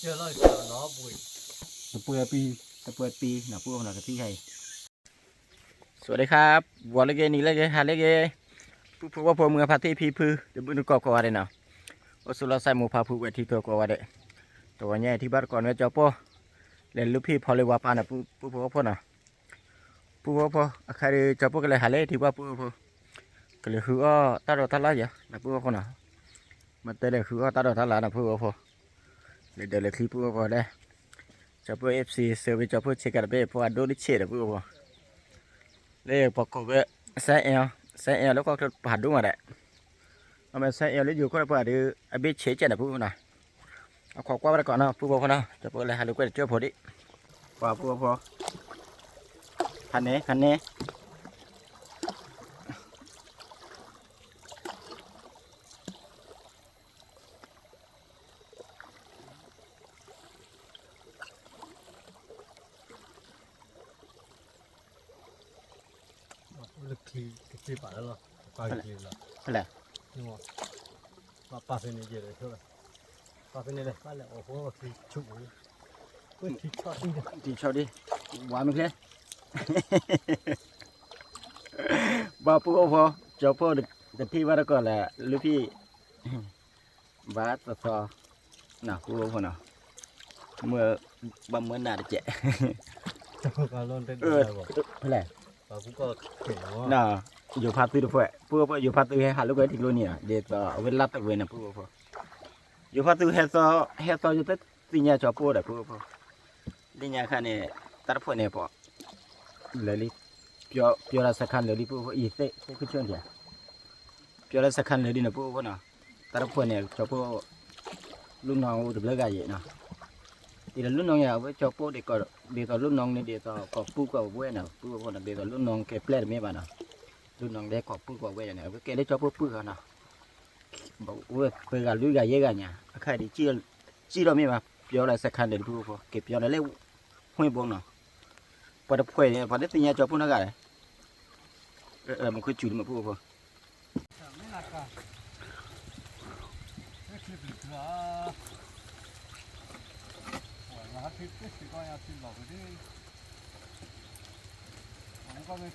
chưa lời sợ nó bụi ตะเปื่อยปีนะพูดของเราที่ให้สวัสดีครับวัวเล็กนี่เล็กหาเล็กผู้ว่าพวกเมืองพาที่พีพื้เดี๋ยวบุญกอกว่าเด้เนาะว่าสุรศัยหมู่พาผู้เวทีตัวกว่าเด้ตัวใหญ่ที่บ้านก่อนว่าเจ้าพ่อเล่นลูกพี่พอเลยว่าปานะผู้ว่าพ่อน่ะผู้ว่าพ่อใครเจ้าพ่อก็เลยหาเล็กที่ว่าผู้ว่าพ่อก็เลยคือว่าตาดอตาลายะนะผู้ว่าพ่อน่ะมันแต่เลยคือว่าตาดอตาลานะผู้ว่าพ่อเลยเดี๋ยวเลยที่ผู้ว่าพ่อได้เจ้าพ่อFC เซอร์วิสเจ้าพ่อเช็คกันไปเพราะว่าโดนดิเช็ดผู้ว่าพ่อเลยประกอบไปใส่เอลแล้วก็ผ่านดูมาได้เอามาใส่เอลแล้วอยู่ก็ผ่านดูไอ้เบ็ดเฉยเจ๋งนะพูดนะเอาขอกว่าไปก่อนนะพูดบอกเขานะจะเปิดอะไรหาลูกเจ้าพอดีว่าพูดพอคันนี้ lực khí bảo đó là bao nhiêu là อะไร nhưng mà ba phần này gì đấy thôi ba phần này này ba là ở phố khí chủ cái khí cho đi ดีชอบดิหวานมั้ยเพื่อนว่าพูดพอเจ้าพ่อแต่พี่ว่าแล้วก็แหละหรือพี่บ้าต่อน่ะพูดพอนะเมื่อบำเมื่อหน้าเจ๊ cả luôn trên อะไร và cũng có kiểuน่ะอยู่พาตื้อด้วยพูดอยู่พาตื้อให้หาลูกไอ้ที่โลนี่เดี๋ยวเวลาตะเวนนะพูดพออยู่พาตื้อให้ต่ออยู่แต่ตีเนี่ยจอพูดได้พูดพอตีเนี่ยคันนี้ตัดพวกเนี่ยพอเลยลิเปียวละสักคันเลยลิพูดพออีเตะขึ้นชนเดียเปียวละสักคันเลยดินะพูดพอนะตัดพวกเนี่ยจอพูดลูกน้องอุดมเลิกกันเนาะทีละลูกน้องเนี่ยว่าจอพูดเด็กต่อลูกน้องเนี่ยเด็กต่อก็พูดกับเว้ยนะพูดพอนะเด็กต่อลูกน้องแกเปลี่ยนไม่บ้านะลูกน้องเด็กก็พูดกับเว้ยเนี่ยแกได้จอพูดกันนะบอกเว้ยเปิดกันลุยกันเยอะกันเนี่ยใครที่จี้เราไม่มาเปียวละสักคันเดินพูดพอเก็บเปียวละเล่ห้วยบงเนาะพอได้พ่วยเนี่ยพอได้ตีเนี่ยจอพูดนักอะไรมันคือจุดมาพูดพอ ไม่หนักอ่ะไม่คลิปหรือเปล่าโอ้ยมาคลิปก็สิก็อยากคลิปหลอกไปดิผมก็ไม่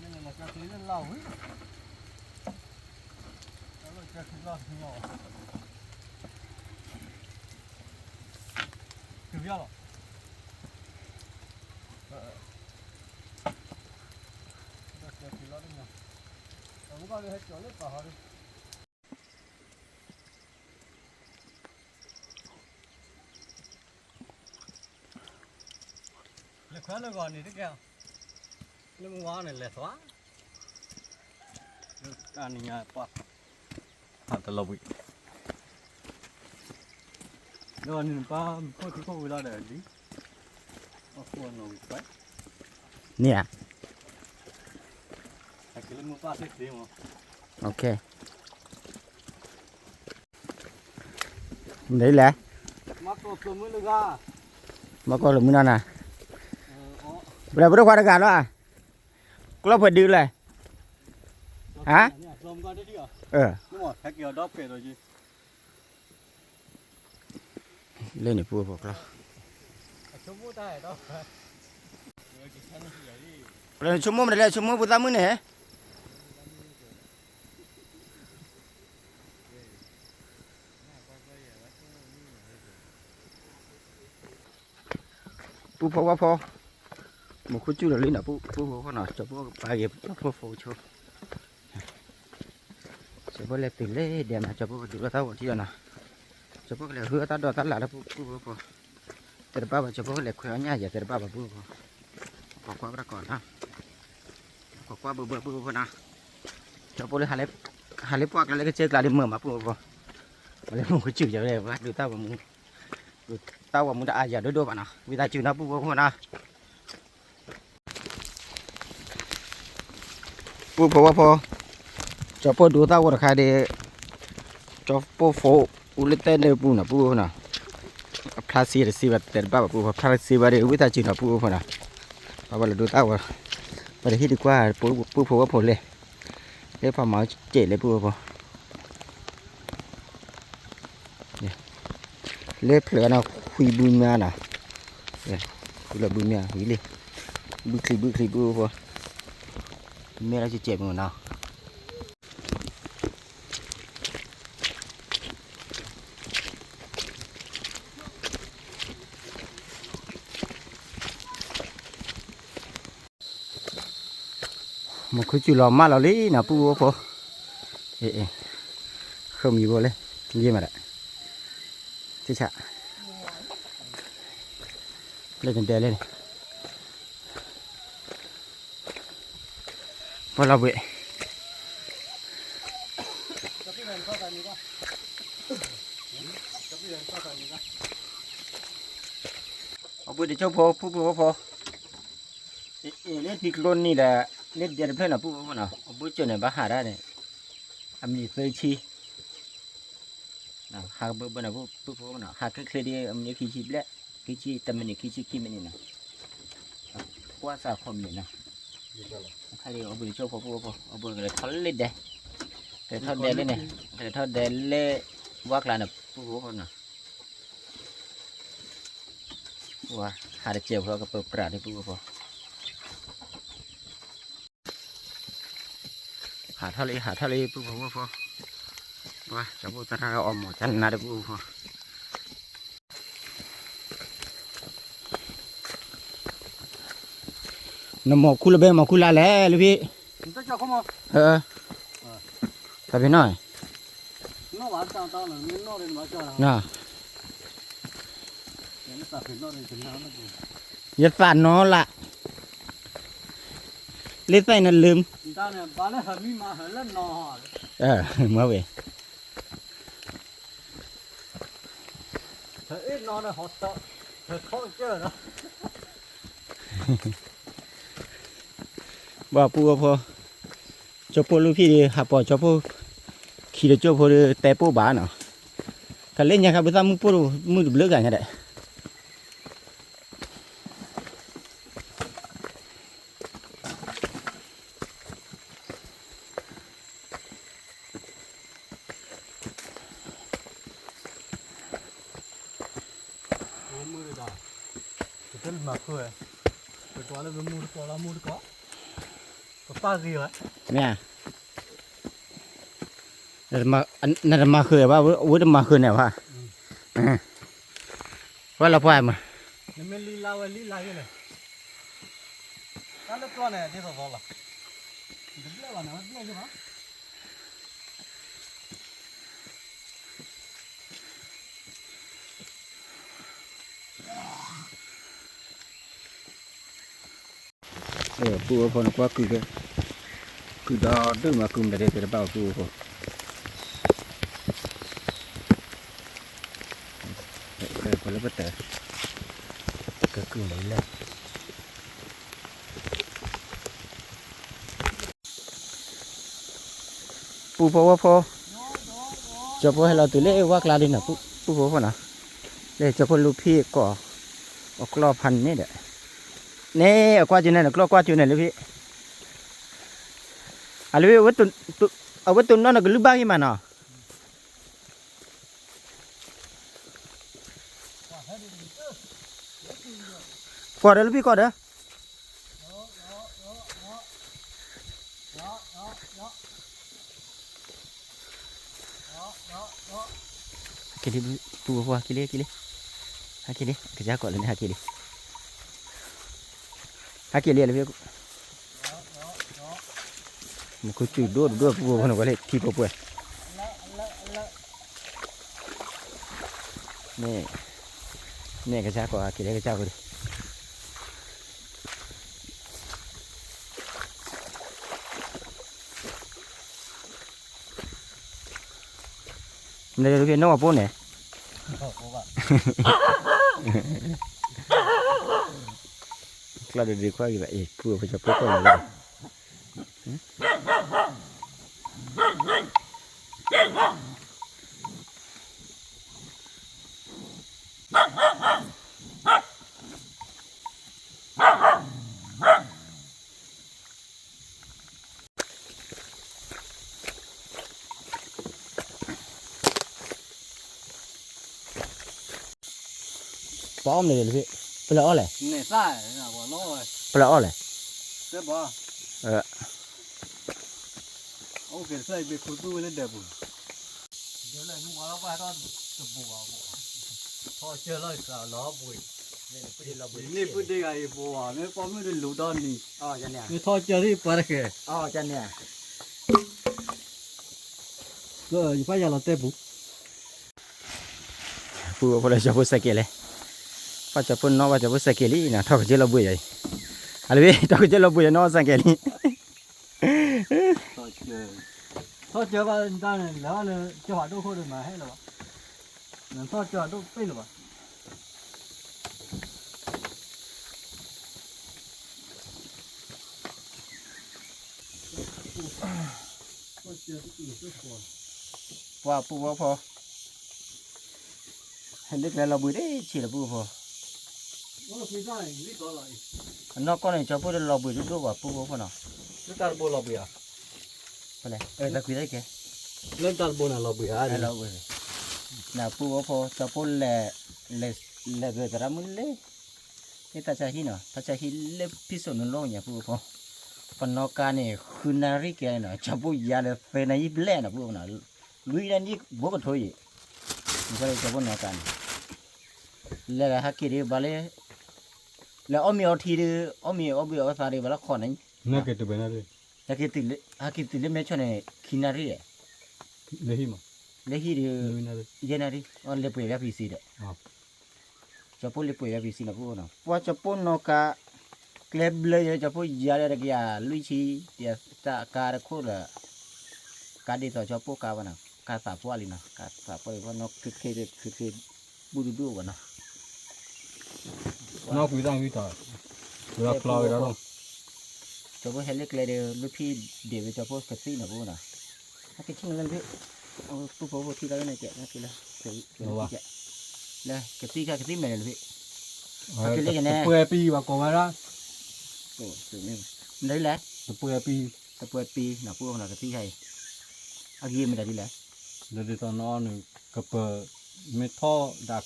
นี่แหละจะคลิปเล่นเหล้าเฮ้ยแล้วเราจะคลิปเหล้าถึงเหรอถึงเยอะหรอผมก็เลยให้จอดรถต่อเลยเล็กขวาเลยก่อนนี่ที่แกเรื่องว้าเนี่ยแหละสวะการนี่ไงปะหันตลบอีกแล้วนี่ป้าพ่อที่เขาเวลาเดินดิเอาควรลงไป เนี่ย aquele não passa aqui mano โอเคนี่แหละ matou todo mundo lugar มาก็หลุมนั่นน่ะ ó เวลาไปดูความอากาศแล้วอ่ะกูเล่าเปิดดื้อเลย hả zoom qua đấy đi à เออ đúng rồi cái kia đó phải rồi gì เล่นนี่พูดบอกเรา chúng mua tay đó เราชั่วโมงอะไรชั่วโมงปุตตามือเนี่ยปูพอว่าพอหมดคุจูเลยนะปูพอหน่อยจะปูไปเก็บปูโฟชัวจะปูเล็กติดเล่เดี๋ยวนะจะปูดูแลเต้าที่นะจะปูเล็กเหือตาดอตาหลาแล้วปูพอแต่ป้าบอกจะปูเล็กคุยง่ายอย่าแต่ป้าบอกปูพอความรักก่อนนะขอความเบื่อพอนะจะปูเลยหาเล็บปากแล้วก็เจอกลายเป็นเมื่อมาปูพอมาเลยมึงคุจูจะเลยว่าดูเต้าว่ามึงเต้าว่ามึงได้อาญาด้วยป่ะนะวิธีจืดนะปูพอนะปูพอว่าพอจะปูดูเต้าว่าใครเดจะปูโฟอุลิเต้นเดปูนะปูนะพลาสติกสีแบบแต่บ้าปูพลาสติกแบบวิธีจืดนะปูพอนะเอาไปดูเต้าว่าไปที่ดีกว่าปูพอว่าพอเลยเรียกฝ่าหมาเจ๋เลยปูพอเนี่ย lép lửa nào khui bùn nha nè đây là bùn nha hủy đi bước đi vừa mẹ đã chẹp rồi nào một cái chú lò má lò lý nào pu vô không gì vô lên gì mà đấy chết chạ lên đèn lên vào lò bể ở bữa để cho phô lên thịt luônนี่แหละเล่นเดือนเพื่อนเราปุ๊บมันเนาะปุ๊บจนเนี่ยบ้าหาได้เนี่ยอันนี้เคยชี้นะหากปุ๊บมันเนาะปุ๊บมันเนาะหากเคยดีอันนี้ขี้ชี้เละขี้ชี้แต่มันนี่ขี้ชี้ขี้มันนี่นะว่าสาคมนี่นะใครเดียวเอาไปโชว์ปุ๊บเอาไปเลยทอดเล่นเด้เลยทอดเด่นเลยเนี่ยเลยทอดเด่นเล่วักลาเนี่ยปุ๊บมันเนาะว่าหาได้เจียวเขาก็เปิดปราดให้ปุ๊บหาทะเลปุ๊บพอว่าจะพูดตราอมหมดจันนาเดปุ๊บพอน้ำหมอกคุลเบหมอกคุลาแหล่เลยพี่ทำไปหน่อยน่ะยัดฝานน้อละเล็ดใส่นั่นลืมมาเว้ยเธอเอ็ดนอนในหอสเตอร์เธอท้องเจอเนาะ บ่ปูพอจบปูลูกพี่หาปอจบปูขี่เดือจบปูแต่ปูบ้าเนาะกันเล่นยังครับไปทำมือปูมือดุเลือกกันยังไงเป็นมาคุยไปตัวแล้วเป็นมูดก็ละมูดก็ป้าสิวะเนี่ยนั่นมาเคยว่าวุ้นมาเคยเนี่ยว่าว่าเราไปมานี่มันลีลาอยู่เลยแล้วตัวเนี่ยที่ตัวละเดี๋ยวเล่าหน่อยเล่าใช่ไหมปูพอนักว่าคือดอดื้อมาคุมแต่เด็กแต่เบาปูพอพอแล้วก็แต่ก็คือไหนแล้วปูพอว่าพอจะพอให้เราตัวเล็กว่ากลาดินนะปูพอนะเด็กจะพอลูกพี่ก่อออกรอพันนี่เด้อนี่กวาดอยู่นั่นกล้อกวาดอยู่นั่นเลยพี่อะไรพี่วัตถุเอาวัตถุนั่นก็ลุบบ้างยังมันเนาะกอดเลยพี่กอดเด้อกินดิปูวัวกินเลยหากินดิกระจายก่อนเลยนะหากินดิหากินเลยพี่มันคือจุดด้วยปูคนก็เลยที่ปูป่วยนี่กระจายก่อนหากินเลยกระจายก่อนดินี่เราเรียนน้องปูเนี่ยเราเดี๋ยวค่อยแบบปูไปจะปูก่อน ป้อมเลยพี่เปล่าอะไร เนี่ยใส่น่ะบ่น้อย เปล่าอะไร เด้อบ่ เออ โอเคใส่ไปคุยตู้เลยเด้อบุเดี๋ยวเลยมึงว่าเราไปตอนจะบัวบ่พอเจอเลยก็ล้อบุยนี่พูดได้ไงบัวเนี่ยป้อมไม่ได้รู้ตอนนี้ อ๋อจันเนี่ย นี่ทอดเจอที่ปลาแก่ อ๋อจันเนี่ย แล้วอยู่ไปยังเราเตะบุ ปูพอเลยจะพูดสเกลเลยป้าจะพูดน้องว่าจะพูดสเกลี่นะทอกเจเราบุยเลยอะไรพี่ทอกเจเราบุยน้องสเกลี่ ทอดเจอว่าด้านนั้นแล้วเนี่ยจะหาดูคนอื่นมาให้หรอนั่นทอดเจอดูไปหรอทอดเจอที่อื่นก็พอ ว่าปูว่าพอเห็นเด็กแล้วเราบุยได้ฉีดปูพอ ว่าพี่ได้นี่ตัวอะไร นอกก็เนี่ยจะพูดเราบุยดูว่าปูว่าพอเนาะ นี่ตาโบเราเบีย ไปเลยตะคุยได้แก เล่นตาโบน่ะเราเบีย ให้เราบุยน่ะปูว่าพอจะพูดแหล่เกิดอะไรมึงเลยนี่ตาใจหินเนาะตาใจหินเล็บพิสูจน์นั่นโลกเนี่ยปูพอปนกการเนี่ยคืนนาฬิกาเนาะจะพูดยาเลยเฟนายเบลนะปูเนาะลุยนั่นนี่บวกถอยนี่ก็เลยจะพูดนอกการแล้วฮักกี้เดี๋ยวบาเลยแล้วอ้อมีเอาทีเดียวอ้อมีเอาสารีบาลขอนั่น น่าเกิดตัวเป็นอะไร ฮักกี้ติดไม่ชอบเนี่ยคินารีเลยหิมะ เลยฮีเดียว เลยน่าเลย เยนารีอ๋อเลยป่วยแบบพีซีเด้อจะพูดเลยป่วยแบบพีซีนะพูดเนาะว่าจะพูดนอกการเคลบเลยจะพูดยาเลยกี่ยาลุยชียาตาการคู่ละการดีต่อจะพูดกาวนะการสาพูดอะไรนะการสาพูดว่านอกคือบูดูวะเนาะ นอกวิธีวิธีเราคลายแล้ว จะพูดเฮลิคเลยเดี๋ยวลูกพี่เดี๋ยวจะพูดกระซี่นะพูดนะถ้าคิดชิงเงินพี่เอาปุ๊บปุ๊บที่เราเนี่ยเจ๊นะพี่ละเจ๊เลยกระซี่เหมือนเลยพี่ เปื่อยปีว่าก่อนว่า โอ้ถึงนี่ได้แล้ว เปื่อยปี แต่เปิดปีนะพูดนะกระซี่ใช่อากีไม่ได้ดีแล้ว เดี๋ยวตอนนอนก็เปิดไม่ท่อดัก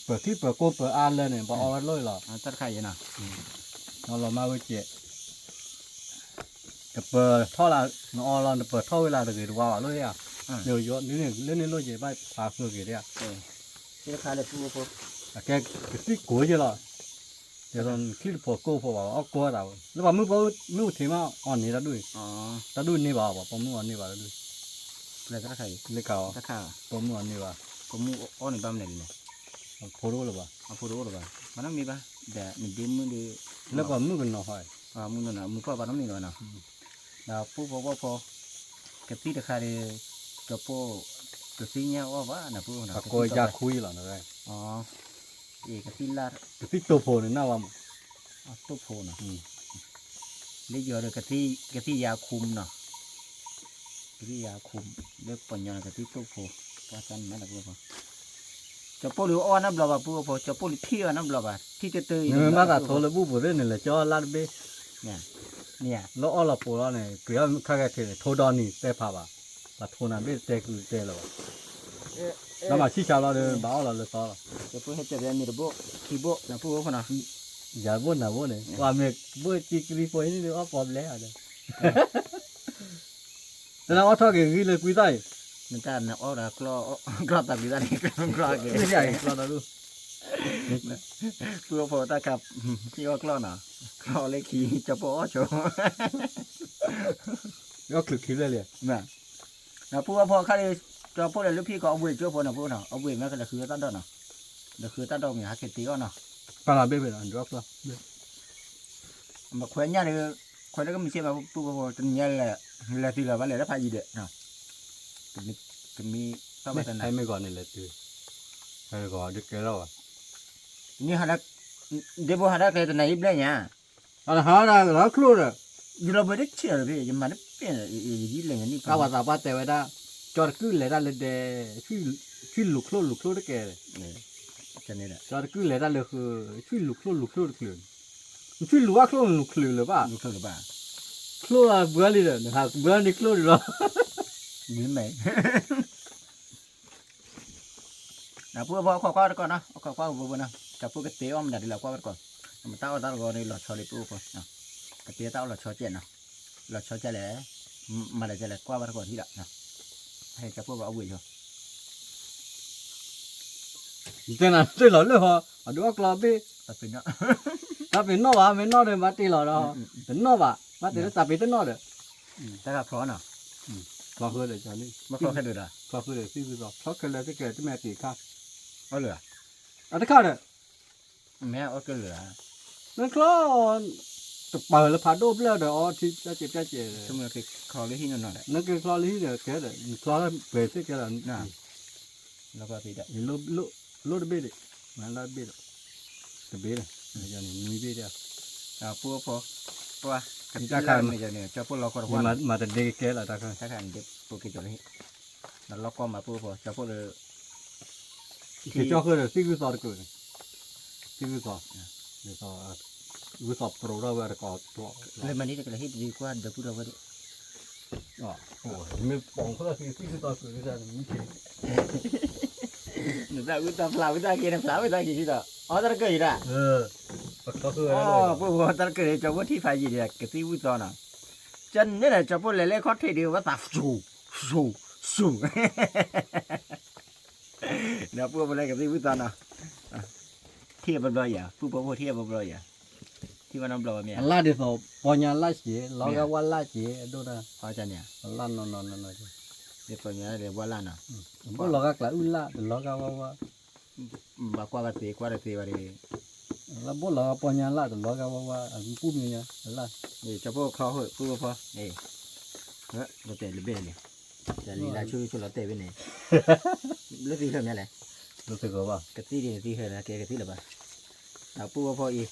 เปิดที่เปิดกูเปิดอ่านเลยเนี่ยพอเอาเลยหรอ ตัดไข่ยังนะ เรามาไว้เจ๊ก็เปิดท่อละนอนเราเปิดท่อเวลาเดี๋ยวว่าเลยอ่ะเดี๋ยวย้อนนี่เล่นนี่เลยเจ๊ไปพาเพื่อเกี่ย ที่ราคาเลยพูด แกที่กูเยอะละเดี๋ยวตอนคิดพอกูพอว่าเอากูเราแล้วว่ามือมือถือมาอ่อนนี่แล้วด้วย อ๋อ แล้วด้วยนี่ว่าผมมืออ่อนนี่ว่าแล้วด้วย เลยตัดไข่ เล็กเขา ตัดข้าว ผมมืออ่อนนี่ว่า ก็มูอ้อนในบ้านเลยเนี่ย โคโรหรือว่า เอาพูดรู้หรือเปล่ามันต้องมีป่ะแต่มันดิ้มมือดี แล้วก็มือกันหน่อย มึงนั่นน่ะมึงพ่อบ้านน้ำนี่หน่อยนะแล้วพอกระติดขาเลยจะพูกระติเนี่ยว่านะพูนะ ก็อยากคุยหรอนะเว้ย อ๋อเอกระติลา ที่ตัวโผล่เนี่ยน่าว่า ตุ๊บโพนะเรียกเยอะเลยกระติยาคุมเนาะกระติยาคุมเรียกปัญญากระติตุ๊บโพว่าจันไม่ได้พูดจะพูดหรืออ้อนน้ำบลาพูดจะพูดเที่ยวน้ำบลาที่จะตื่น เนี่ยมากระโถเลยบุบเลยนี่แหละจ้าลาดเบ้ เนี่ย แล้วอ้อเราปูแล้วเนี่ยเกลียวข้าแกเทโทดอนนี่เตะผ่าบ่าโทนั้นเบ้เตะคือเตะแล้วแล้วมาชี้ชาวเราเนี่ยบ้าเราเลยซ้อ จะพูดให้เจ็บยังมีระบบขี้โบนะพูดว่านะ อย่าบ่นนะบ่นเนี่ยว่าเมฆบ่จิกรีโฟนี่เดี๋ยวเอาปอบแล้วอ่ะแต่เราเอาท่อเก่งกี่เลยคุยได้ มันจะน่ะอ้อนะกล้อตัดดีได้กล้อเก ไม่ใช่เราดู พูดพอตาครับที่ว่ากล้อน่ะกล้อเลยขี้จะพอโชว์ ก็คลึกคิดเลยเลย น่ะนะพูดว่าพอเขาเลยจะพูดเลยลูกพี่ก็เอาเวทช่วยพอนะพูดน่ะเอาเวทมาก็เลยคือตัดดอกน่ะเดี๋ยวคือตัดดอกเนี่ยหาเกตีก็น่ะ ปลาเบ้เป็นอันดรอปละ มาแขวนเนี่ยเลยแขวนแล้วก็มีเชื่อมาพูดว่าพอจนเนี่ยแหละแล้วทีละวันเลยแล้วพายีเด็ดน่ะก็มีต้องไป ไม่ ทางไหน ให้ไม่ก่อนนี่แหละตื่นให้ก่อนดึกแกแล้วอ่ะ นี่ฮะนะเดี๋ยวพอหาได้ใครตัวไหนอีกเลยเนี่ย อันหาได้แล้วครูเลย อยู่เราไม่ได้เชื่อเลยยังมาได้เป็นยี่เลยนี่ กว่าตาป้าแต่ว่าได้จอดขึ้นเลยได้เลยเดชื่อลูกโคลได้แก จะนี่แหละ จอดขึ้นเลยได้เลยคือชื่อลูกโคลคลื่นชื่อลูกว่าโคลคลื่นเลยป่ะ ลูกเท่าหรือเปล่า โคลเบื่อเลยนะครับเบื่อนี่โคลหรอ ยืนไหมนะพูดพอข้อก่อนนะข้อพูดนะ จะพูดกเตี้ยมันดัดดีแล้วกว่าก่อนมันต้าต้าก่อนนี่หลอดชอเลยพูดก่อนเนาะกเตี้ยต้าหลอดชอเจ็ดเนาะหลอดชอเจ็ดแหละมาได้เจ็ดแหละกว่าก่อนที่ละเนาะให้จะพูดว่าเอาบุญอยู่ tên là tên là lừa họ ở đó club đi ตัดเป็นเนาะ ta phải nó vào mới nó được bắt đi là đó tính nó vào bắt đi nó ta phải tính nó được แต่ก็พร้อมเนาะ club hơi để cho đi ไม่พร้อมแค่เดือดอ่ะ club hơi để xin rồi club cái này cái cái mẹ tỷ khác เอาเหลือ à cái khác đấy แม่เอาเกลือ nó club tập bờ là phá đốp lên rồi thì ra chỉ ชั่วโมงคือคอเลยที่นั่นแหละ nó cái club lý rồi cái đấy club về cái là น่ะแล้วก็ตีได้ lô lô lô được biết đấy mà là biết rồi được biết rồi bây giờ mình mới biết rồi พูดพอเพราะว่ากัน จะขัน ไม่จะเนี่ยจะพูดเราก็ว่า mà từ đây cái là ta không ถ้าขันเด็กพูดกี่ตัวนี้แล้วเราก็มาพูดพอจะพูดเลย thì cho hơi là xin cứ sao được rồi xin cứ sao để sao cứ sao pro ra về có to เลยมันนี่จะกระหิดดีกว่าเดี๋ยวพูดเราก็ได้ mình bỏng có là xin cứ sao cứ ra mình chỉ หนูจะอุตส่าห์เปล่าอุตส่าห์กินเปล่าอุตส่าห์กินที่ต่ออ๋อตะเกียบอ่ะ có hơi อ๋อพูดว่าตะเกียบจะว่าที่ไฟยี่เดียกที่อุตส่าห์น่ะจันนี่แหละจะพูดเล่ๆเขาทีเดียวว่าตาสูเดี๋ยวพูดอะไรกับที่อุตส่าห์น่ะเทียบบ่อยอ่ะพูดเทียบบ่อยอ่ะที่ว่าน้ำบ่อยเนี่ย lá đi sao bao nhiêu lá chỉ lo cái quan lá chỉ đâu đó พอจันเนี่ย lá nó เดี๋ยวตัวเนี้ยเดี๋ยวว่าล่ะเนาะ có lo cái lá lo cái qua บากว่ากันตีว่าตีว่าดี là bố lo bao nhiêu lá lo cái qua bún như lá นี่จะพวกเขาเหอะพูดพอนี่เฮ้ยเราเตะหรือเบลเนี่ยจะลีลาช่วยเราเตะไปไหนเลือกตีเท่านี้แหละ nó sẽ có bao กะตีดีตีเท่านะแกกะตีหรือเปล่าเอาพูดพออี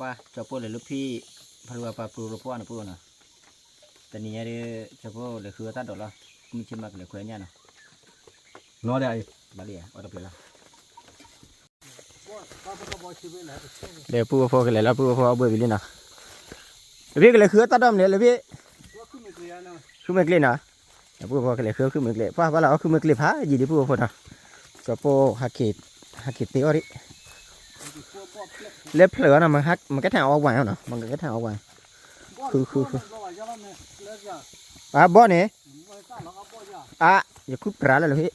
ว่าจะพูดเลยลูกพี่พลัวปลาปูรูปว่านะพูดนะแต่นี่เนี่ยจะพูดเลยคือตัดดอกละมีชิมมากเลยคุยเนี่ยนะ nó đây บาลีอ่ะอดเปล่าเดี๋ยวพูดพอกันเลยแล้วพูดพอเอาเบอร์ไปเลยนะพี่ก็เลยคือตัดดอกเนี่ยเลยพี่คือไม่เกลียนะเดี๋ยวพูดพอกันเลยคือไม่เกลียว่าเราคือไม่เกลียพะยี่ดีพูดพอนะจะพูดฮักเกตตีอริเล็บเผลอนะมันก็แทงออกไว้เนาะมันก็แทงออกไว้คือบ่เนี่ยอย่าคุบปลาเลยพี่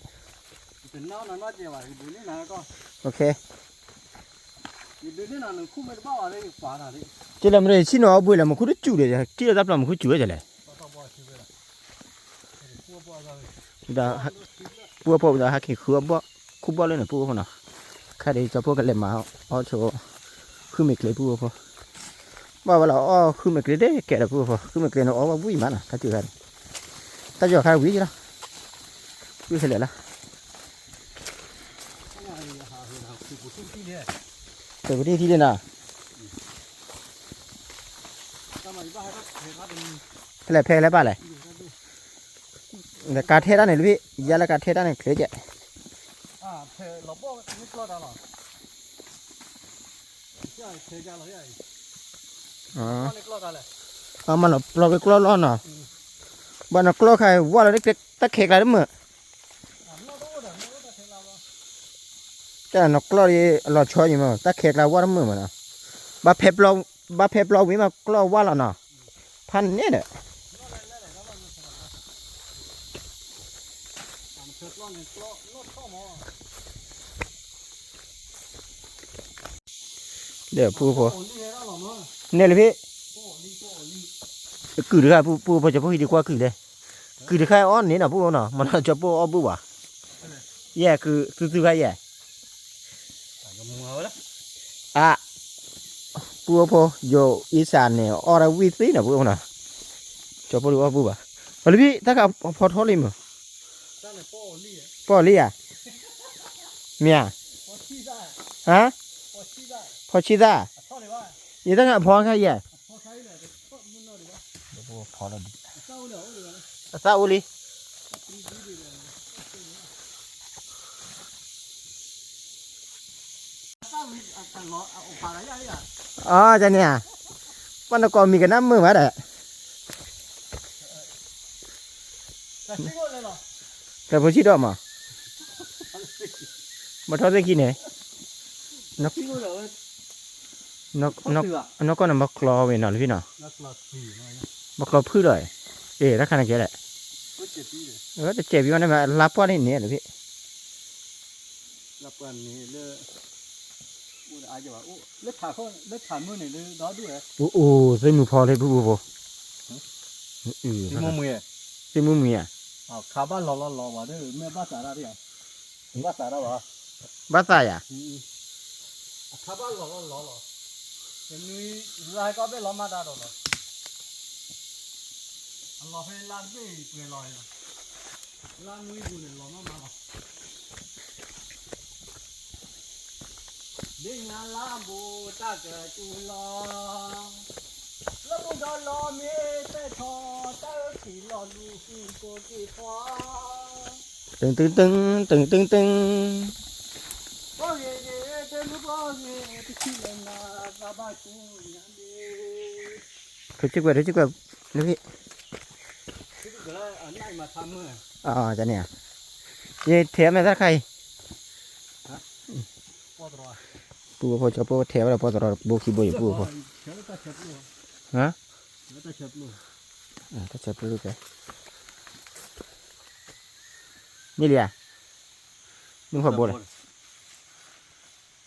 โอเคเจริญเลยชิโน่เอาบุยแล้วมันคุดจู่เลยจีเราจับแล้วมันคุดจู่เลยดาปัวพอดาฮักขี้คือบ่คุบบ่เลยนะปัวพอเนาะข้าได้จะพวกกันเลยมาเอาโชว์คือไม่เกลียปัวพอว่าเราอ๋อคือไม่เกลียได้แก่ละปัวพอคือไม่เกลียเนาะอ๋อว่าบุยมันนะถ้าเจอกันถ้าเจอใครวิ่งละวิ่งเสร็จละเปิดที่เดียวนะแพร่แล้วป่ะเลยแต่การเทด้านไหนลูกพี่ยาละการเทด้านไหนเคยเจ๊อ๋อมันเราไปกล้อร้อนเนาะบ้านเรากล้อใครว่าเราได้ตะเข็กอะไรมั้งแต่นกกล้อที่เราช่วยอยู่มั้งตะเข็กเราว่ามั้งมั้งนะบาเพ็บเราวิ่งมากล้อว่าเราเนาะพันเนี่ยเด้อเดี๋ยวพูดพอเนี่ยเลยพี่คือเดี๋ยวพูดพอจะพูดดีกว่าคือเลยคือเดี๋ยวใครอ้อนนี่นะพูดเนาะมันจะพูดอ้อนพูดว่ะแย่คือซื้อใครแย่อ่ะพูดพออยู่อีสานเนี่ยออราวิซีนะพูดเนาะจะพูดว่าพูดว่ะอะไรพี่ถ้าเขาพอทอลิมป้อลี่อ่ะเมียฮะพอชีด้ายี่ตั้งแต่พอแค่แย่พอแล้วซาอุลีอ๋อจะเนี่ยวันก่อนมีกันน้ำมือมาเด้อแต่พอชีดอมาทอดได้กินเนี่ย นก ที่ก็เลย นกนกก็นำบักคลอเว้ยเนาะพี่เนาะ นักลาสีน้อย บักคลอพืชเลยถ้าขนาดแค่แหละ ก็เจ็บที่เลย แต่เจ็บอยู่นะมารับว่าได้เนี่ยหรือพี่ รับกันนี่เลยอู้อาจจะว่าอู้เล็ดขาเขาเล็ดขามือนี่เลยđóด้วย โอ้ใส่มือพอเลยผู้ผู้ที่มือมือ ใส่มือมีอ่ะ อ๋อขาบ้านรอว่ะเด้อแม่บ้านสาระดิอ่ะบ้านสาระวะ บ้าตายอ่ะ ขาบ้านรอเดี๋ยวนี้รายก็ไปรอมาได้หรอรอให้ล้างไปเปลือยลอยล้างมือดูเนี่ยรอมาหรอเด้งาลาบูตากระจูลอแล้วบุดรอเมเตทอตาสีรอลูกีโกกีฟ้า ตึง โอ้ยเจ้าลูกโอ้ยที่ขี้เล่นนะบ้าจูยันดี รู้จักว่านี่พี่ ที่ก็เลยอันไหนมาทำมือ จะเนี่ยยี่เทียมไม่ได้ใคร ปวดร้อน ผู้พอจะพูดเทียมแล้วพอจะรอบุกขี้บุยผู้พอ เชื่อตาเช็ดลูก ฮะ เชื่อตาเช็ดลูก ถ้าจะพูดไปนี่เลยมึงขอบุญ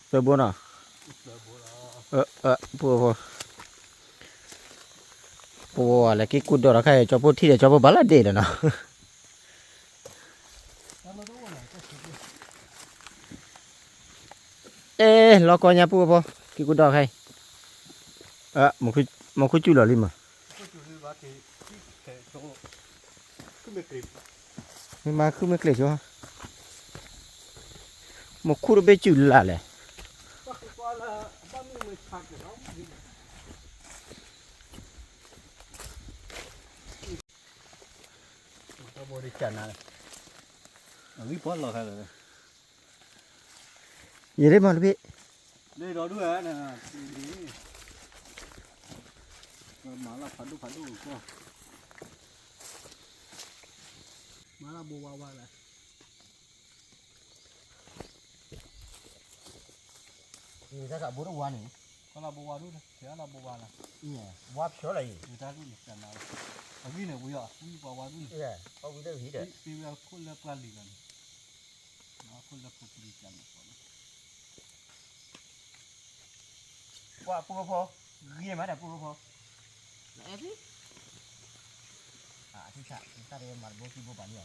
เสือบุญอ่ะผู้อะไรกี่กุดดอกใครจะพูดที่เดียวจะพูดบ้าละเด็ดเนาะรอก่อนเนี่ยผู้พอกี่กุดดอกใครมันคือจุลลิมอ่ะ ก็จุดนี้ว่าที่แค่ช่วงก็ไม่กริบ ไม่มาคือไม่เกลียดชัวมันคูร์เบจุลละเลย ก็คือว่าละบ้านมึงไม่ชักเลยเนาะก็บริจาคนะวิพอลหรอครับ ยี่ได้มาหรือพี่ đây đó đuôi á nè má là phản đu cô má là bù vào này thì ta cả bố đâu qua này con là bù vào đuôi thế là bù vào này qua chỗ này người ta cũng nhận nào ở bên này bây giờ cũng vào đuôi có cái đâu hí đấy bây giờ khôn là plan gì gần nó khôn là phục đi chẳng qua pua pho ghi mà đẹp pua pho em đi thì sao ta đây mà bố kia bố bán nhiều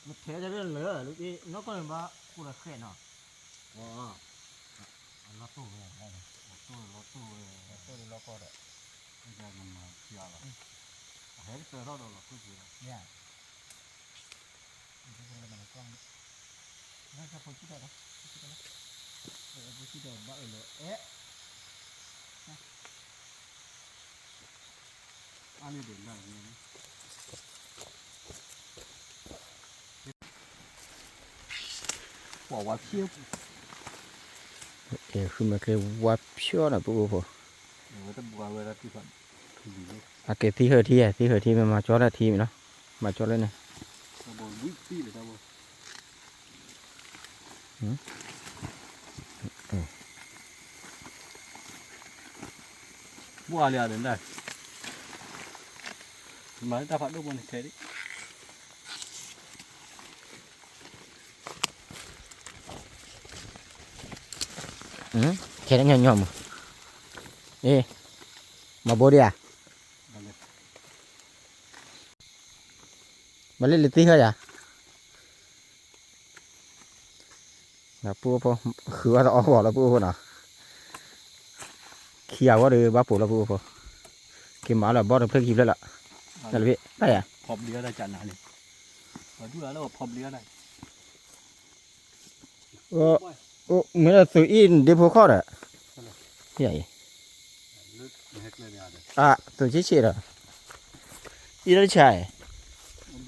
một thế cho nên lỡ lúc đi nó còn mà pua là khét nó nó tu rồi nó tu nó có đấy bây giờ mình chia rồi hết cái đó là cái gì nha nó sẽ không chút đâu bố chỉ đầu bác ở lửa ăn đi đến đây bỏ vào chiêu khi mà cái quạt xóa là bố bố người ta bỏ về làที่phận cái thi hơi thi mà cho ra thi nó mà cho lên này bỏ vít tí để tao bỏ mua liền đến đây mà ta phận đâu mà thế đấy cái nó nhom nhom mà bố đi à mà lên tí hơi à là pua pua khứa nó bỏ là pua nào kia quá đi bác phụ là pua pua cái má là bó được phơi kịp đấy là vậy đây à phọp lía đây chặn này ở chỗ đó là phọp lía này mới là tự in đi phố khó đấy vậy tự chế chế rồi đi đâu chạy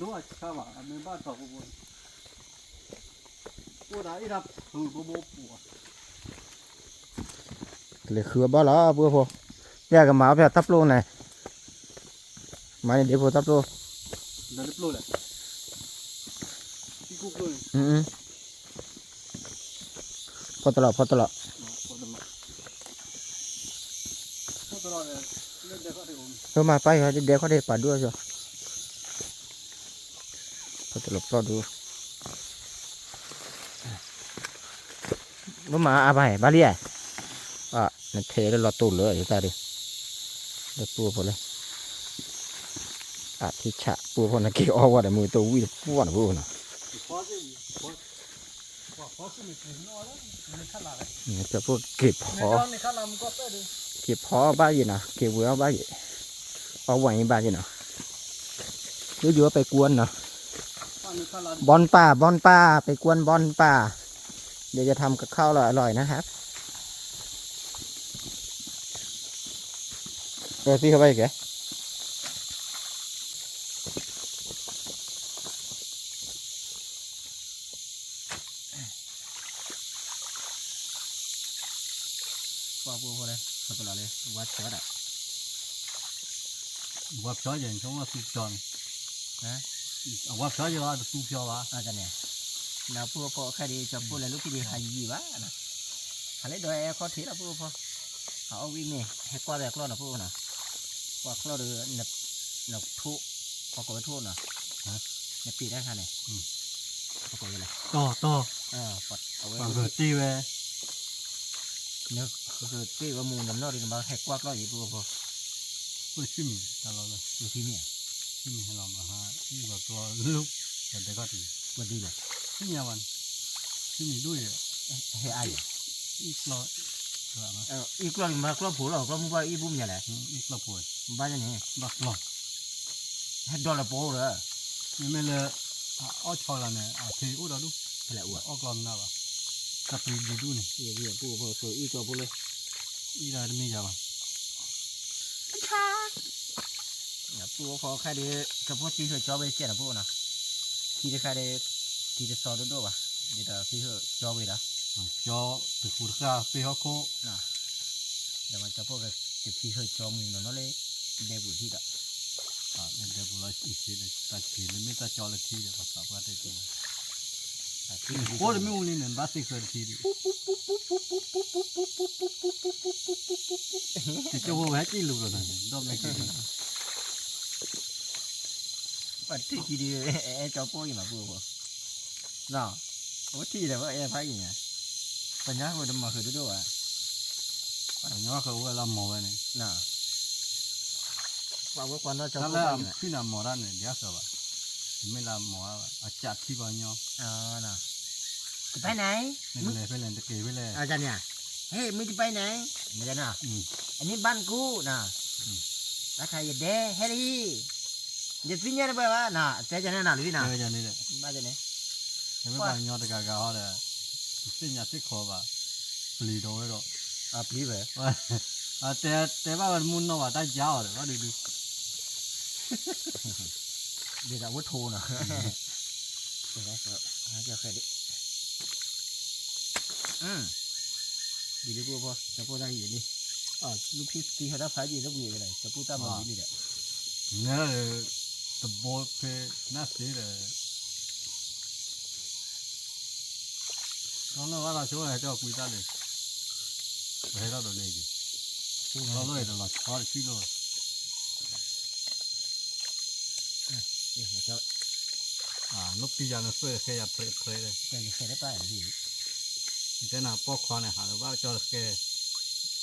đúng rồi sao mà mình bắt thọ bố đã ít đập bố để khứa bao lá bữa phố nhà cái máu phải tấp luôn này máy để phố tấp luôn đã đập luôn này cái cục luôn พอตลอดพอตลอด เออมาไปเขาเดี๋ยวเขาได้ปลาด้วยจ้ะพอตลบรอดูว่ามาอะไรบาเลียอ่ะนั่นเทแล้วรอตูนเลยอยู่ตาดิเดี๋ยวปูพอเลยอ่ะที่ฉะปูพอนะเกี่ยวว่าแต่มือตัววิ่งป้วนปูนะนี่จะพูดเก็บพอเก็บพอบ้าอยู่นะเก็บเวือบ้าอยู่เอาไว้บ้าอยู่นะเยอะๆไปกวนนะบอลป่าไปกวนบอลป่าเดี๋ยวจะทำกับข้าวอร่อยๆนะครับพี่เข้าไปอีกแกว่าปูพอเลยพอตลอดเลยวัดเสร็จอ่ะ วัดเช้าเย็นช่วงว่าสุกจอน นะ วัดเช้าเย็นว่าสุกเช้าวะ อาจารย์เนี่ยนาปูพอแค่ดีจะปูเลยลูกพี่ดีหายยี่วะนะอะไรโดยเขาถือละปูพอเอาวิ่งนี่ให้กว่าแต่กล้อนะปูนะกว่ากล้อเดือหนับทุกพอกดไปทุกนะในปีได้ค่ะเนี่ยพอกดไปเลย ต่อปลดเอาไว้ ฟังเกิดตีเว้ เนื้อคือตีว่ามูน้ำนอดีมาให้กว่ากล้ออยู่ปูพอ พูดชื่อมีตลอดเลย อยู่ที่นี่ ชื่อมีให้เรามาฮะที่แบบตัวลูกแต่เด็กก็ตี วันดีเลย ชื่อมีวันชื่อมีด้วย ให้อาย อีกล้ออะไรมา อีกล้อมากล้อผูหรอกล้อมุบ้าอีบุ้มอย่างไร อีกล้อปวด บ้านนี่ บักล้อ ให้ดอลลาร์โป้เลย ไม่เลยอ้อชอละเนี่ยที่อุดรดู อะไรอ้วน อ้อกลอมน่ะวะกับปีดีดูนี่ เรียปูพอสวยอีกล้อปูเลย อีได้ไม่ยาวะ ปูพอแค่ดีเฉพาะที่เขาจอบไปเจ็ดนะปูนะที่ได้แค่ดีที่ได้สอนด้วยวะเดี๋ยวที่เขาจอบไปนะ จอตึกฟูดข้าไปเขาโค นะเดี๋ยวมันจะพวกจะที่เขาจอมูนั่นเลยเดี๋ยวบุตรที่ละ เนี่ยเดี๋ยวบุรุษอีกทีเลยตัดทีเลยไม่ตัดจอละทีเดียวครับว่าได้ทีโอ้ยไม่อุ้งนี่เนี่ยบ้าสิเกินทีดิจะโว้แวะจีลูกแล้วเนี่ยดอมไม่กิน ปัดที่กี่ดีจอปูอยู่มาปูพอน่ะโอ้ที่แต่ว่าพักอย่างเงี้ยปัญญาคนจะมาคือด้วยอ่ะ ย้อนเขาว่าเราหมอไว้เนี่ย น่ะว่าก่อนเราจะ ถ้า พูด เรา ไปเนี่ย พี่น่ะหมอร้านเนี่ยเดี๋ยวสิวะไม่ละหมออาจัดที่บ้านย้อน น่ะจะไปไหน ไม่เลยไปเลยตะเกียบไปเลย อาจารย์เนี่ยเฮ้ยมึงจะไปไหนไม่ใช่น่ะอันนี้บ้านกูน่ะราคาอย่าเด้เฮ้ยอย่าฟิ้งเงี้ยนะเพื่อนว่าน่ะเจ๊จะแน่นอนหรือพี่น่ะ เจออย่างนี้เลย บ้านจะไหน ไม่บ้านย้อนตะกากาเขาเลยสิ่งอย่างที่ขอว่าปลีโดไว้หรอก ปลีเว้ย แต่ว่ามันมุนเนาะว่าได้ยาวเลยว่าดู เดี๋ยวจะวัดโทน่ะเดี๋ยวนะเดี๋ยวเคยดิดีเลยกูพอจะพูดได้อยู่นี่ลูกพี่ตีเขาได้พายดีแล้วกูอยู่ไหนจะพูดตามมันนี่แหละ เนี่ยตะโบเพน่าเสียเลยน้องว่าเราช่วยให้เจ้าคุยได้เลยให้เราโดนเลยดิเราเลยเราชอบชิโร่เนี่ยมันจะ ลูกปีจานสวยแค่ยับเพลเลย เคยได้ป้ายพี่ แต่น่ะปอกคอเนี่ยหาว่าจอแค่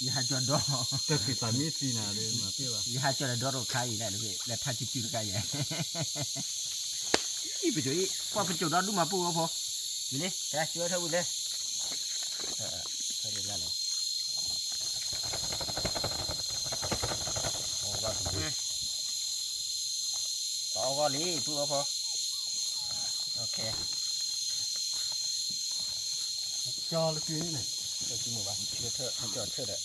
อย่าจอดดอ แต่ปีตามีสีน่ะเลยมาพี่ว่า อย่าจอดดอเราขายอยู่ได้เลยแล้วถ้าจิตจุดกันใหญ่อีไปจุดอีพอไปจุดดอดูมาปูก็พออยู่นี่จะช่วยเท่าเลยใช่ได้แล้วโอ้ว่าถูกต่อก็ลีปูก็พอโอเค จอลูกปีนี่เนี่ย เดี๋ยวกินหมูบ้างเดี๋ยวเธอมันจอดเธอเด้อ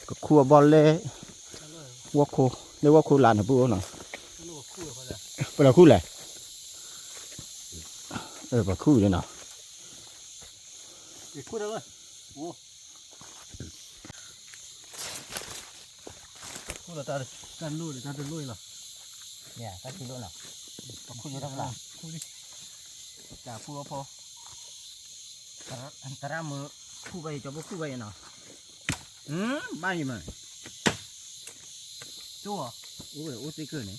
ก็ครัวบอลเลยวัวโคเรียกว่าโคหลานนะปูหน่อย ลูกคู่เขาเลย เป็นอะไรคู่เลยเป็นคู่เลยเนาะ อีกคู่เดียวเลยโอ้คู่ละตากันลุยเลยกันลุยหรอ เนี่ยก็กิโลเนาะ คู่อยู่ทั้งหลัง คู่ดิ จ่าคู่พออันตรายมือคู่ไปจะบ่คู่ไปเนาะบ้านนี่มั้ง จู่อ่ะ โอ้ยโอ้ตีเกินนี่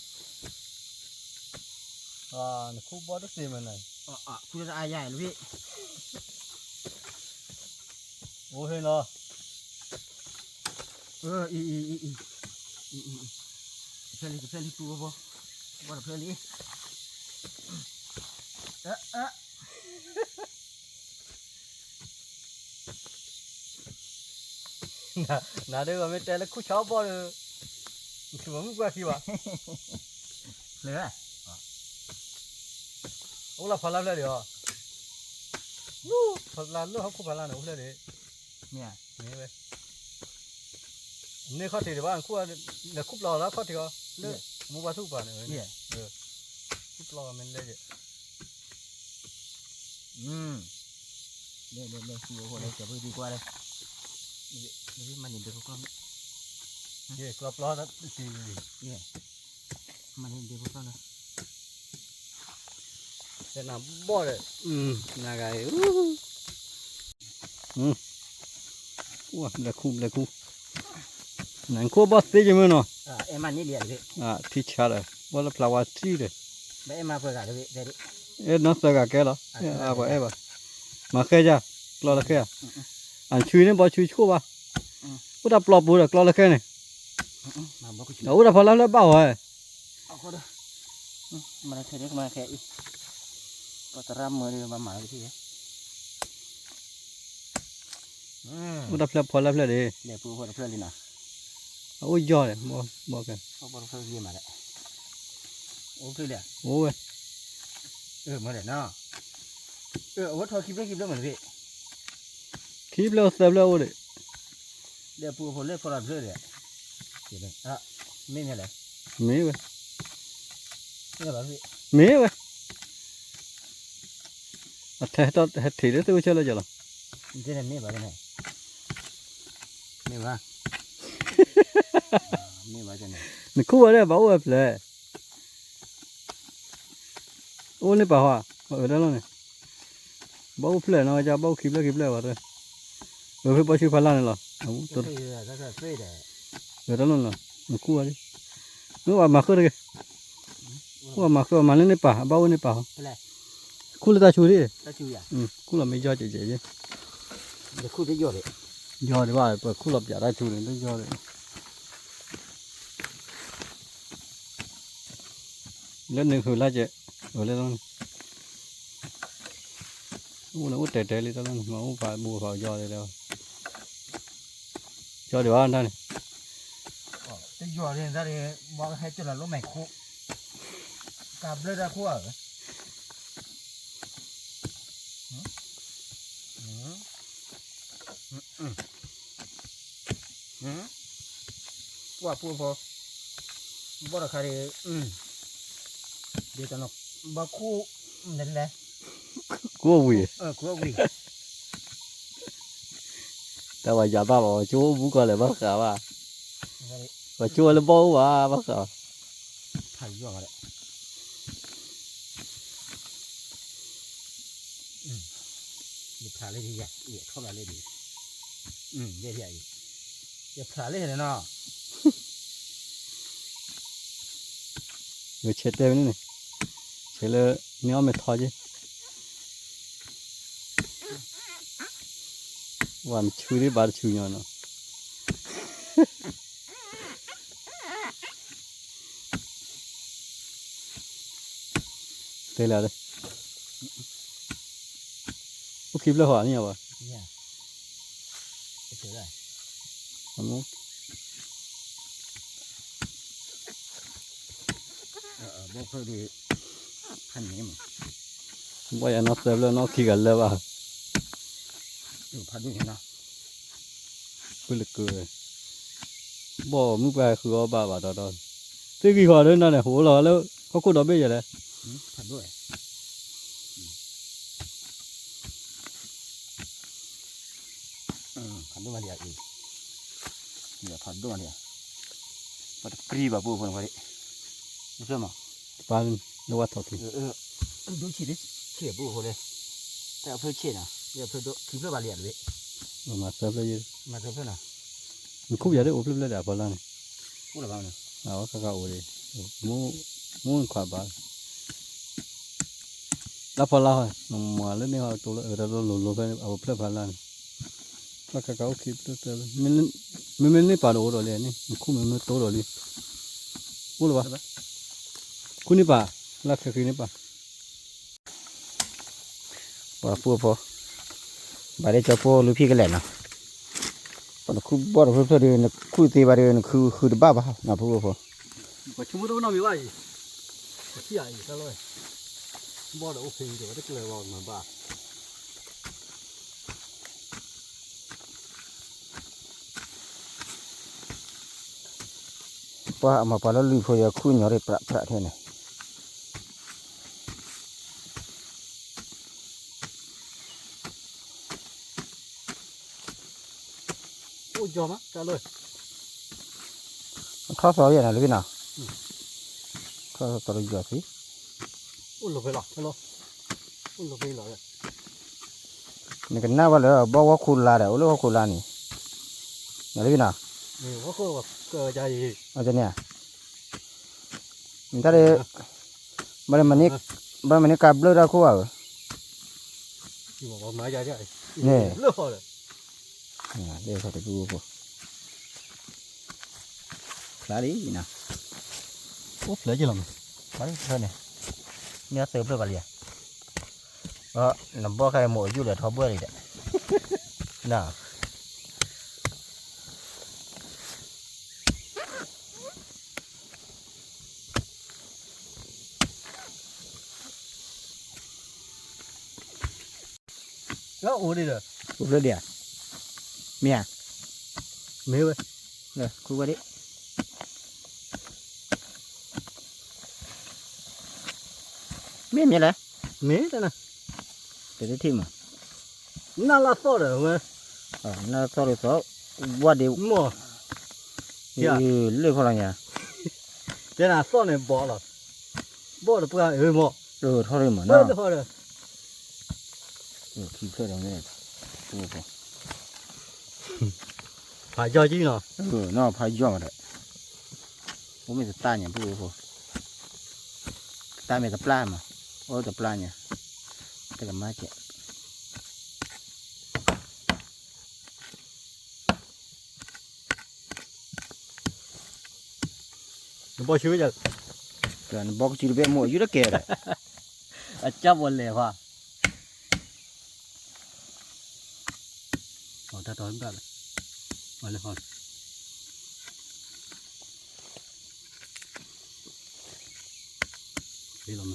คู่บอสสิมันไหน คู่จะอายใหญ่เลยพี่ โอ้เห็นเหรอ อีเพื่อนลิปูบ่เพื่อนลิน่าเดี๋ยวมันแต่ละคู่ชอบบ่เลยคือมันกว่าที่ว่า เลย โอ้ละพลังเลยเดี๋ยววู้พลังลูกเขาคู่พลังเนี่ยโอ้เลย เนี่ย นี่เว้ยนี่เขาถือว่าคู่เนี่ยคู่รอแล้วเขาถือว่าเลือกมูบาทุกป่ะเนี่ยคู่รอมันเลยเนี่ยคู่โหเลยจะไปดีกว่าเลยนี่มันเห็นเด็กเขาก็ เนี่ยกลับรอแล้วตี เนี่ยมันเห็นเด็กเขาก็นะ แต่น้ำบ่อเลยน่าไงว้าเลยคู่นั่นคู่บอสตีจมั้ยเนาะ เอ็มมันนี่เดียวเลย ที่ชาเลยว่าละพลาวาจีเลย แล้วเอ็มมาเปิดกันเลยเดี๋ยว น้องสกัดแกเหรอบ่มาแค่จ้ะกลอละแค่อันชื่อเนี่ยบ่ชื่อชั่วป่ะอุตาปลอบบุระกลอละแค่เนี่ย มาบอกกูชิ อุตาพอแล้วเบ้าเหรอ เอาก็ได้มาแค่เด็กมาแค่อีก็ตรามมือเลยมาหมาเลยพี่อุตาพอแล้วเลย เดี๋ยวปูหัวเพื่อนเลยนะ โอ้ยยอดเลยบอกกัน เขาบอกเพื่อนเยี่ยมมาแล้วโอเคเดี๋ยว โอ้ย มาเดี๋ยวเนาะวัดทอคลิปแล้วเหมือนพี่ คลิปแล้วเสร็จแล้วเลย เดี๋ยวปูหัวเล่พอรับเรื่อยเลยเดี๋ยวไม่เนี่ยเลย มีเว้ย นี่แบบพี่ มีเว้ยแท้ต่อแท้ทีเดียวตัวเชื่อเลยจ้ะล่ะ เดี๋ยวไม่แบบนี้ไม่ว่าไม่ว่าจะไหน นี่คู่อะไรบ้าเว้ยเลยโอ้นี่ป่าวะได้แล้วเนี่ยบ้าเพลย์นะจ้ะบ้าคลิปแล้ววะเลยเพื่อชื่อพลังนี่หรอตัว ก็จะช่วยได้ ได้แล้วล่ะนี่คู่อะไรนู้ว่ามาคืออะไรว่ามาคือมาเล่นในป่าบ้าในป่า อะไร คู่เลยตาชูดิ ตาชูอ่ะ คู่เราไม่ยอดเจ๊ เดี๋ยวคู่จะยอดเลย ยอดดีว่าเปิดคู่เราอยากได้ชูเลยต้องยอดเลยเล่นหนึ่งคือละเจ๊เล่นแล้วอู้นะอู้เตะเลยตอนนั้นมาอู้ฝ่ายบัวฝ่ายยอดเลยแล้วยอดดีว่าท่าน จะยอดเลยได้เลยมองให้จุดละล้มแม่คู่กับเลือดคู่อ่ะว่าพูดพอบ่ได้ใครเดี๋ยวจะนกบ่คู่นั่นแหละ กู้วิ่ง คู่วิ่ง แต่ว่าอย่าบ้าบอกชูบุกเลยบ้าข่าวว่าชูเลยบ้าบ้าข่าว ถ่ายยอดเลยเดี๋ยวถ่ายเลยดีอ่ะเดี๋ยวเข้ามาเลยดีเดี๋ยวเดี๋ยวถ่ายเลยเนาะ เดี๋ยวเช็ดเต็มนี่เช็ดเลยเนื้อไม่ทอดจีวันชูดิบาร์ชูเนาะเตะเลยโอเคเลยหัวนี่เหรอเนี่ยไปเจอได้มั้งบอกเขาดีพันนี้มั้ง ว่าอย่างนั้นเสร็จแล้วน้องขี้กันเลยว่ะ พันนี้เนาะ cứ lực cười bỏ mức bài khứa bà đó thế khi họ đến đây này hố lòแล้วcó cô đó bây giờ đấy พันด้วยพันด้วยมาเดียวอีกเดี๋ยวพันด้วยมาเดียวมันปรีแบบบูคนพอดีรู้ใช่ไหม pan นึกว่าทอดทิ้ง ดูฉีดเขี่ยบุหัวเลยแต่เอาเพื่อเขี่ยนะเดี๋ยวเพื่อคือเพื่อบาเลียนเลย มาเสิร์ฟเลย มาเพื่อน่ะ มันคุ้มยาได้อบเลยเดี๋ยวพอแล้วนี่ พูดอะไรบ้างเนี่ย เอาข้าวโอ๊ตมูขวาบ้านแล้วพอเราหนุ่มมาเล่นนี่เขาตัวเราหลุดไปเอาเพื่อพาลันแล้วข้าวคิดตัวมันนี่ปลาโอ๊ตเลยนี่มันคุ้มมันโตเลยพูดหรือเปล่าคุณนี่ปลาลักษณะนี่ปลา ว่าพูดพอบาดเจ็บพอลูกพี่ก็แหละนะปนคู่บ่ได้เพื่อเดินคู่ตีบาดเดินคือบ้าบ้านะพูดพอ ก็ชั่วโมงต้องน้ำมีไว้ก็ที่ใหญ่ซะเลยบ่ได้โอเคเดี๋ยวได้เกลือว่ามาบ้า ว่าเอามาปลาแล้วลุยพอยาคู่หยอดประเทศนี่ โอ้ยอมอ่ะจ้าเลย ข้าวซอยอย่างไรลูกพี่น่ะข้าวตัวหยอดสิ โอ้ยหลบไปหรอฮัลโหลโอ้ยหลบไปหรอ นี่กันน่าว่าเลยบอกว่าคุณลาเดี๋ยวเรื่องว่าคุณลานี่อย่างไรพี่น่ะ นี่ว่าก็ว่าเกิดใจ อาจจะเนี่ยมันถ้าได้บ้านมันนี่กับเลือดเราคู่อ่ะ ที่บอกว่าไม้ใจใจ นี่ เลือกพอเลย เดี๋ยวเขาจะดูพอคลาดีนะ โอ้เหลือจีหลัง คลาดีเท่านี้เนื้อเสิร์ฟเลยบาลีน้ำบ่อใครหมดอยู่เหลือทอเบื่อเลยเด้น่ะ แล้วโอ้ดิเด้อ คู่เลือดเดียวเมีย เมียเว้ย เลยคู่ว่าดิเมียอะไร เมียแต่นะ เดี๋ยวทีม น่ารักสุดเลยเว้ย น่าต่อเลยต่อว่าเดี๋ยว หม้อ เรื่องของอะไรเนี่ย เจ้าน่ะสุดเนี่ยบ่อละบ่อละเปล่าหม้อ เท่าไรหมด เออ นะ เท่าเลย ขี้เพื่อนเราเนี่ยพูดพอ หายใจจริงเนาะ น่าพายย่อมาเลยผมไม่จะตายเนี่ยพูดพอตายไม่กับปลามาโอ้กับปลาเนี่ยแต่กับมาเจ้า บ่ชื่อจะ กันบอกจีบแบบหมดอยู่แล้วแก่เลย จับวันเลยว่ะเอาถ้าถอนกันมาเลยพอนี่ลง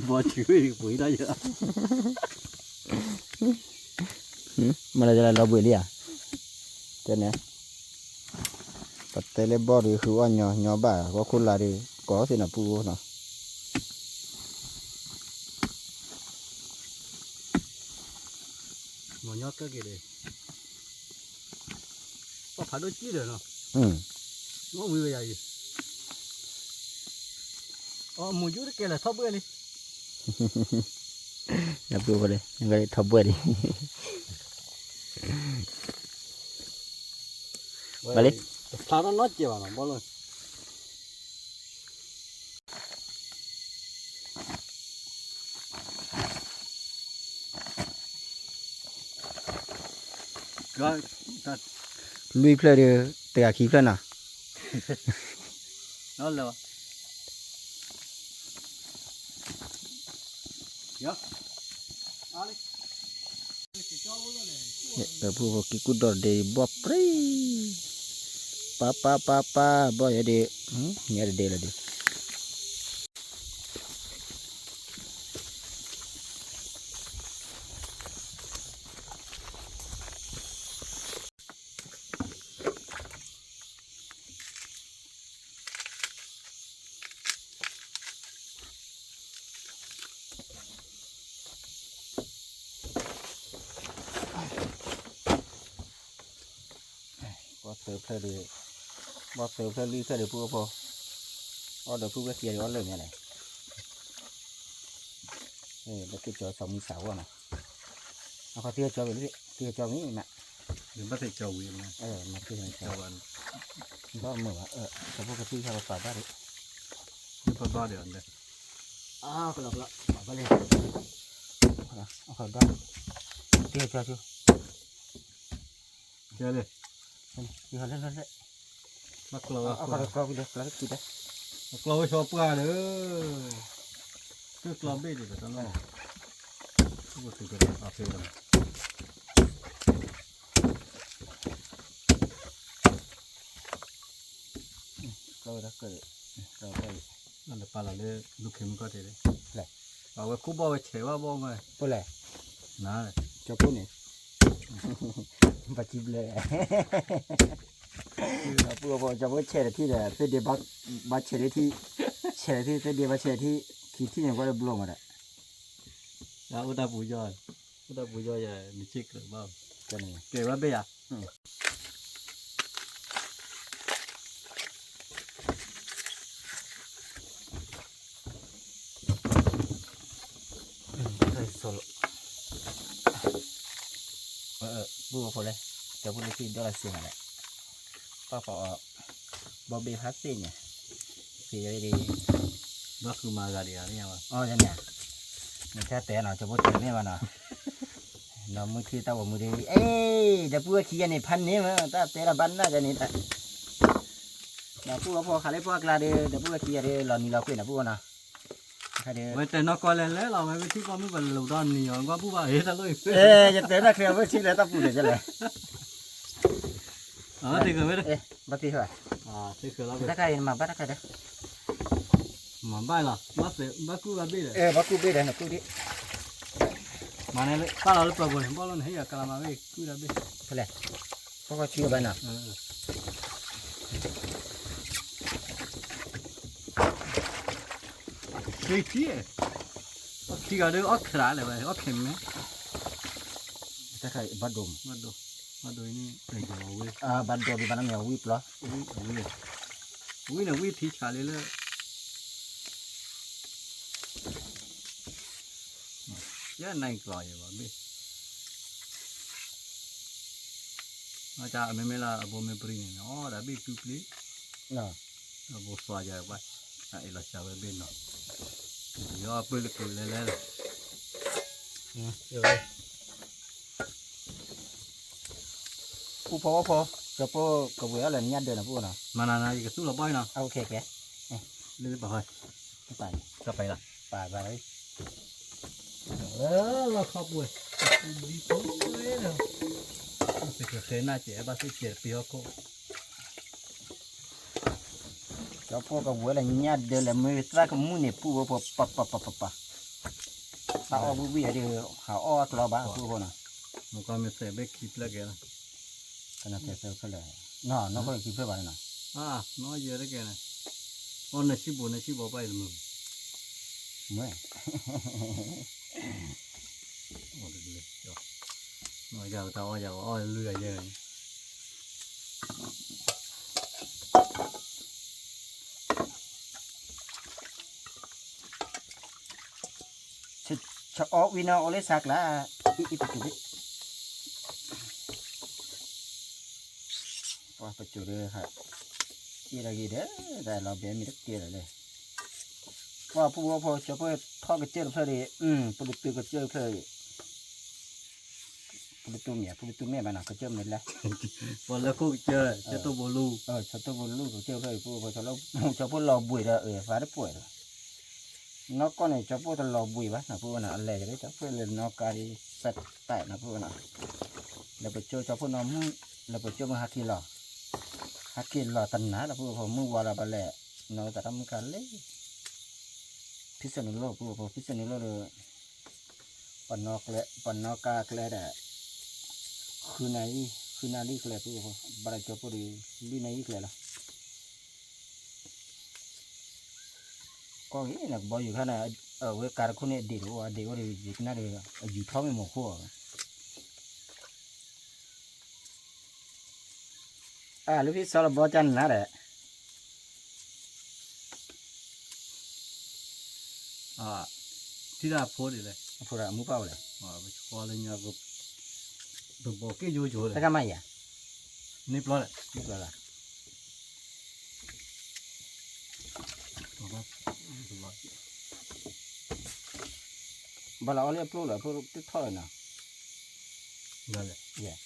บ่ชื่อปุ๋ยได้เยอะ มันจะเราเบื่อเลยเจ้าเนี่ยปัตเตเลบอดีคือว่าหยอบ้าว่าคุณลาดีก็สินะพูดเนาะ หมอยอดก็เกเลยก็ผ่านด้วยจี้เลยเนาะ น้องมือใหญ่อ๋อมือยุ่งเกเลยทบเบื่อนี่ นับดูไปเลยยังไงทบเบื่อดิ มาเลย พาเราน็อตเจียวนะบอลเลยก็ตัด ลุยเพลย์เตะขี้เพลย์น่ะ นั่นเลยวะเยอะอะไร เนี่ยพูดกิกุดอดีบอปรีป้าบอยเดเนี่ยเดละดิ เติมเพลเลยบ่เติมเพลลือเพลเลยพูดพอเดี๋ยวพูดว่าเสียร้อนเลยไงแล้วก็จอสองมือสาวนะเอาเขาเตี้ยจอไปเลยเตี้ยจอนี้มา หรือว่าจะเจ้าวิ่งนะ มาเตี้ยจอ เจ้าวัน ก็เหมือนเขาพูดกับพี่เขาฝากได้เลย นี่พอบ้าเดี๋ยวอันเดียว ก็หลับละฝากไปเลยเอาเขาได้เตี้ยจอชู เจ้าเลย ที่เขาเล่นเล่น นักเรา เอาเขาก็ไปเลยแล้วกินได้ นักเราชอบปลาเด้อคือกลอมเบ็ดเลยตอนนั้นพูดถึงกันอาเซียน ก็แล้วก็เราไป นั่นแหละปลาเราเลยลูกเข็มก็ได้เลยเอาไว้คู่บ่ไว้เฉยว่าบ่ไง พูดอะไร น่า จะพูดเนี่ยปัจจุบันเลยพูดว่าจะพูดเฉยที่เดียวเดี๋ยวบัดเฉยที่เดี๋ยวบัดเฉยที่คิดที่เนี่ยก็จะบล็อกมาได้ แล้วอุตาปุยอยอย่ามีชิคหรือเปล่า ก็นี่ เก๋ว่าเบียร์ ใส่โซโล่พูดว่าพูดเลยจะพูดที่ดอลลาร์เสียงอะไรป้าปอบอบบี้พักซี่เนี่ยสีอะไรดี นักคือมาการีอะไรวะ อ๋อจะเนี่ยไม่ใช่แต่เนาะจะพูดถึงเนี่ยมันเนาะน้องมือที่ตาว่ามือดีจะพูดขี้ยันในพันนี้มั้งแต่แต่ละบันน่าจะนี่แต่เราพูดว่าพอขาเลยพวกลาเดจะพูดขี้ยันเรานี่เราคุยนะพูดนะใครเด ไว้แต่นักก็เล่นแล้วเราไม่ไปที่ก็ไม่เป็นหลุดด้านนี้อ่ะก็พูดว่าเฮ้ยตะลุย จะเตะนักเรียนว่าชื่ออะไรต้องพูดเลยใช่ไหม ที่คือไม่ได้ บัตรที่ว่า ที่คือเรา ถ้าใครมาบัตรใครเด้ มาบ้านละมาเสมากู้กับเบี้ย บัตรกูเบี้ยนะกูดิ มาเนี่ยป้าเราเลยปล่อยบอลบอลเราเนี่ยกลามาเบี้ยกู้กับเบี้ย เท่าไหร่พวกเขาชื่อบ้านน่ะ ที่ที่ก็เดี๋ยวอักขระเลยไปอักเข็มไหม ถ้าใครบัตรดม มาดูนี่เดี๋ยวเว้ย บัตรดมบ้านนั้นเนี่ยวิบเหรอ วิ่งวิ่งที่ชาเลยเลยยันในกลอยว่ะเบี้ยอาจารย์ไม่ละบ่ไม่ปริ้งเนาะแต่เบี้ยคุปลี เนาะ บ่สวายไปไอ้ละชาวเบี้ยเนาะยอดปืนกูเลยเลย ผู้พอจะพอกระเบื้องอะไรเนี่ยเดินนะผู้เนาะ มานาอีกสู้ละบ่อยเนาะ โอเคแก เล่นไป ไป จะไปละ ไป เราขอบวยดีโต้เลยเนาะสิเคยน่าเจ็บบ้าสิเจ็บปีฮอก จะพอกระเบื้องอะไรเนี่ยเดินแล้วมือตรากับมือเนี่ยผู้พอปะถ้าอ้อบุ้ยเดี๋ยวหาอ้อตัวบ้าผู้คนน่ะ มันก็ไม่เสียไปคิดแล้วแกนะ ก็น่าจะเจอเขาเลยเนาะน้องก็คิดเพื่อบ้านน่ะ น้อยเยอะแล้วแกนะอ๋อในชิบุไปเลยมึง เมื่อ โอ้ดีเลยน้อยยาวตาอ้อยเลื่อยเยอะ ชออกวินาโอเลสักละอีปัจจุบันว่าปัจจุบันครับที่เรากินเด้อแต่เราเบี้ยมีทุกเกี่ยเลยว่าผู้ว่าพอจะเพื่อทอดกระเจี๊ยบเพื่อดีปลุกตื่นกระเจี๊ยบเพื่อปลุกตื่นเนี่ยปลุกตื่นแม่บ้านน่ะกระเจี๊ยบนี่แหละ พอแล้วก็เจอจะตัวบอลู ฉันต้องรู้กระเจี๊ยบเพื่อผู้พอจะเราจะพูดเราบุยแล้วฟ้าได้ป่วยแล้วนกก็เนี่ยจะพูดเราบุยวะนะพูดนะอะไรจะได้จะพูดเลยนกการสัตว์แต่นะพูดนะแล้วไปเจอจะพูดน้องแล้วไปเจอมาฮักกี้หล่อตันหนาแล้วพูดผมมือวาระบาเล่นกแต่ทำกันเลยพิษณุโลกพูดผมพิษณุโลกเลยปนนกเลยปนนกกาเลยแต่คือนาลีเลยพูดผมบาร์จะพูดลีนาลีเลยล่ะก็เห็นนะบ่อยู่ขนาดเวการคนเนี่ยดีว่าดีว่าดีขนาดอยู่ท้องไม่หมดหัว ลูกพี่สารบอจันนะแหละ ที่ได้โพสเลย พูดอะไรมุกเปล่าเลย ไปขอเลยเนี่ยก็ตัวบอกกี่ยูเลย แต่ก็ไม่อ่ะ นี่ปลอดเลย มุกอะไร ตัวก็ตัว บาลาเรียบพูดเลยพูดติดท่อเลยนะ นั่นแหละ Yeah.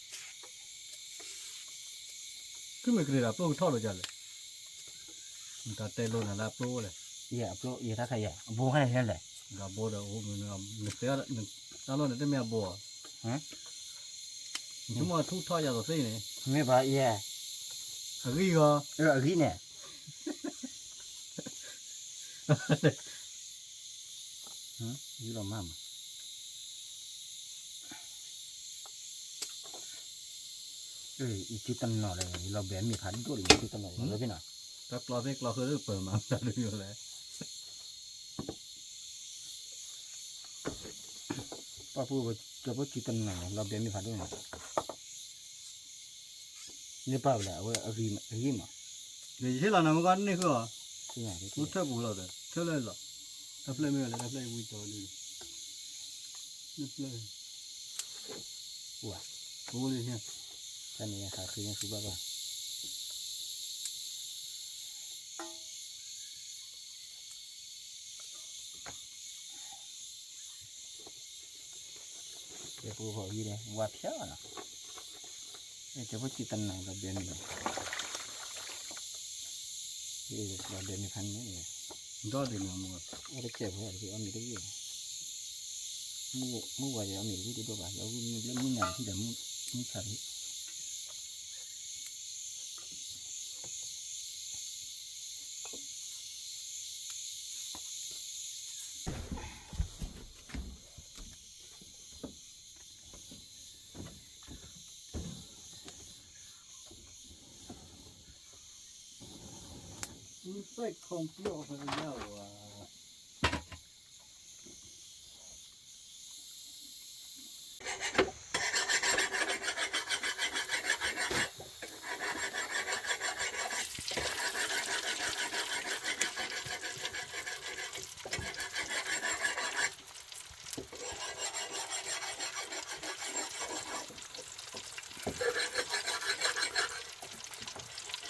ขึ้นไปกระดาษโปรทอดเลยจ้ะเลยมันตัดเตลูน่ะลาโปรเลย Yeah, พูดyeahถ้าใครอ่ะบัวให้เห็นเลย กาโบดโอ้มันนึกเสียนึกตลอดเนี่ยไม่บัว ฮะ ชั่วโมงทุกทอดยาตัวเส้นเนี่ย ไม่บ้า yeah อะไรก็ อะไรเนี่ยยูโรมาอีจิตันหน่อเลยเราแบบมีพันตัวอีจิตันหน่อยเลยพี่น่ะ ถ้ากลอเส้นกลอคือเปิดมาตัดดูอยู่แล้ว ป้าพูดว่าจะพูดจิตันหน่อยเราแบบมีพันตัวนี่เปล่าเลยว่าอะไรมา เดี๋ยวที่เรานำกันนี่คือ ที่ไหน กูเท่ากูแล้วเด้อเท่าเลยหรอทับเลยไม่เลยทับเลยวิ่งต่อเลยนี่เลยกูเลยเนี่ย ท่านนี้ค่ะคือยังสุบ้าบ้าเดี๋ยวพูดพอยี่เลยว่าเที่ยวนะจะพูดจิตันหน่อยเราแบบมีเราแบบมีพันนี่ đó thì là một ada cewek hari kami tu je. Mu wajah kami tu tu bah. Lalu mu nanti dah mu cari. phải không tiêu phải nhau à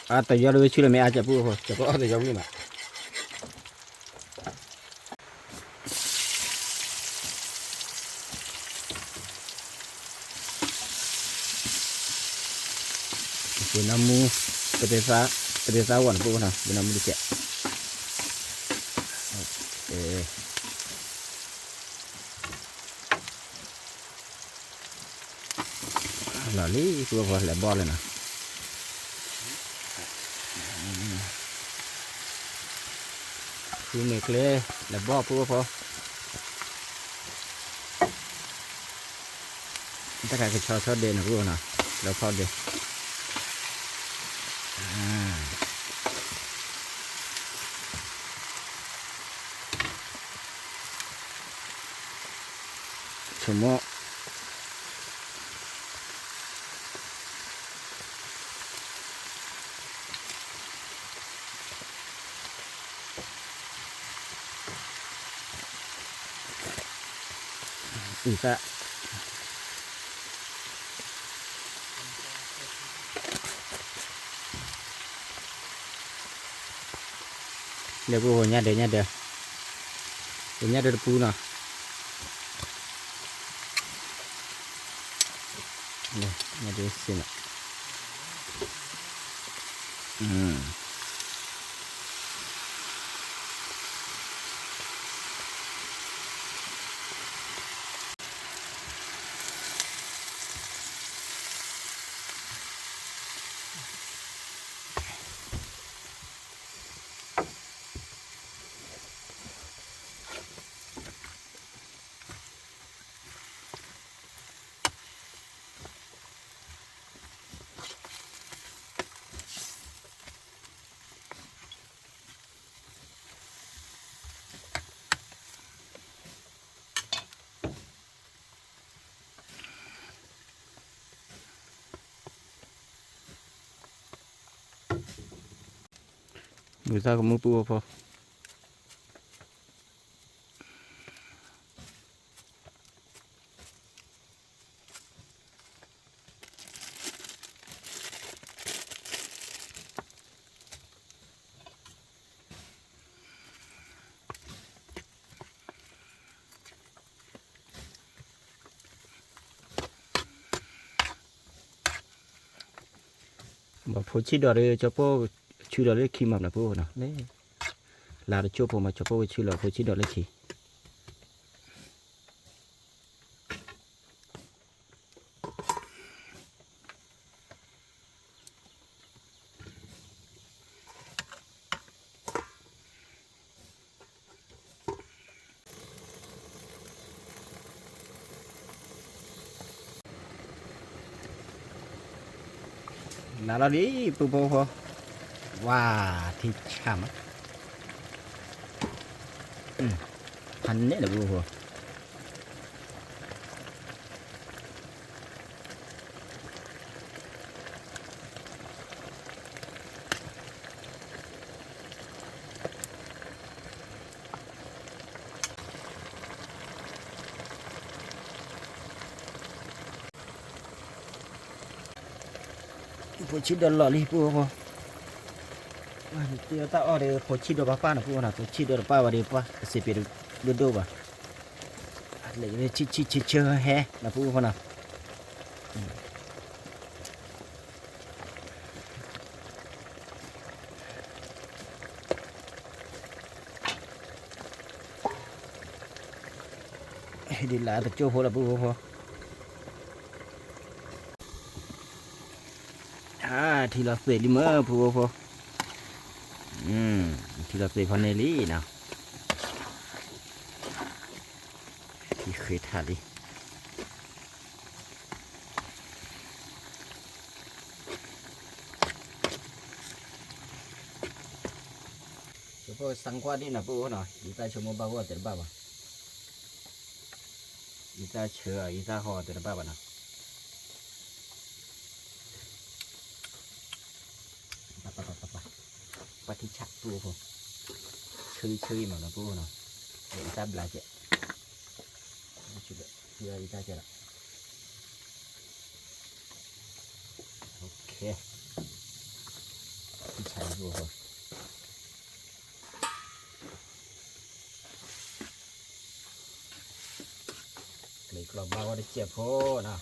Atau jauh lebih sulit aja pun, cepat atau jauh ni mak. Benamu pedesa wan pun na, benamu dicek. Okay. Lalu itu apa lebar le na. Cứ mệt lê là bỏ pua pho tất cả cái cho đèn nó luôn nào đâu pho đi semua bisa để cô nhặt để pu nào này nhặt để xin ạ มือซ้ายกับมือปูพอบอกพอชิดอะไรจะพอชื่ออะไรขี้มันนะปูนะเนี่ยลาดชั่วผมมาจะพอชื่ออะไรพอชิดอะไรขี้นาเราดิปูปูพอว้าที่ช่ำพันเนี่ยนะปูพอพอชิดอะไรลิปูพอเดี๋ยวตาอ๋อเดี๋ยวพอชิดดอกป้านะปูนะพอชิดดอกป้าว่าเดี๋ยวป้าเสียไปดูดูป่ะเลยชิดเชื่อแฮนะปูพอนะดีละแต่โจ้พอละปูพอทีละเศษลิเมอร์ปูพอทีละเศษพอเนลี่นะที่เคยทานดิเฉพาะสังกัดนี่นะปูนะอีตาชมบ้าว่าแต่บ้าบ่อีตาเชื่ออีตาห่อแต่บ้าบ่นะปฏิชักปูพอชื่อมานะปูนะอีตาบลาเจชื่ออีตาเจละโอเคที่ใช้ปูพอเลยกลับบ้านว่าได้เจ็บพอนะ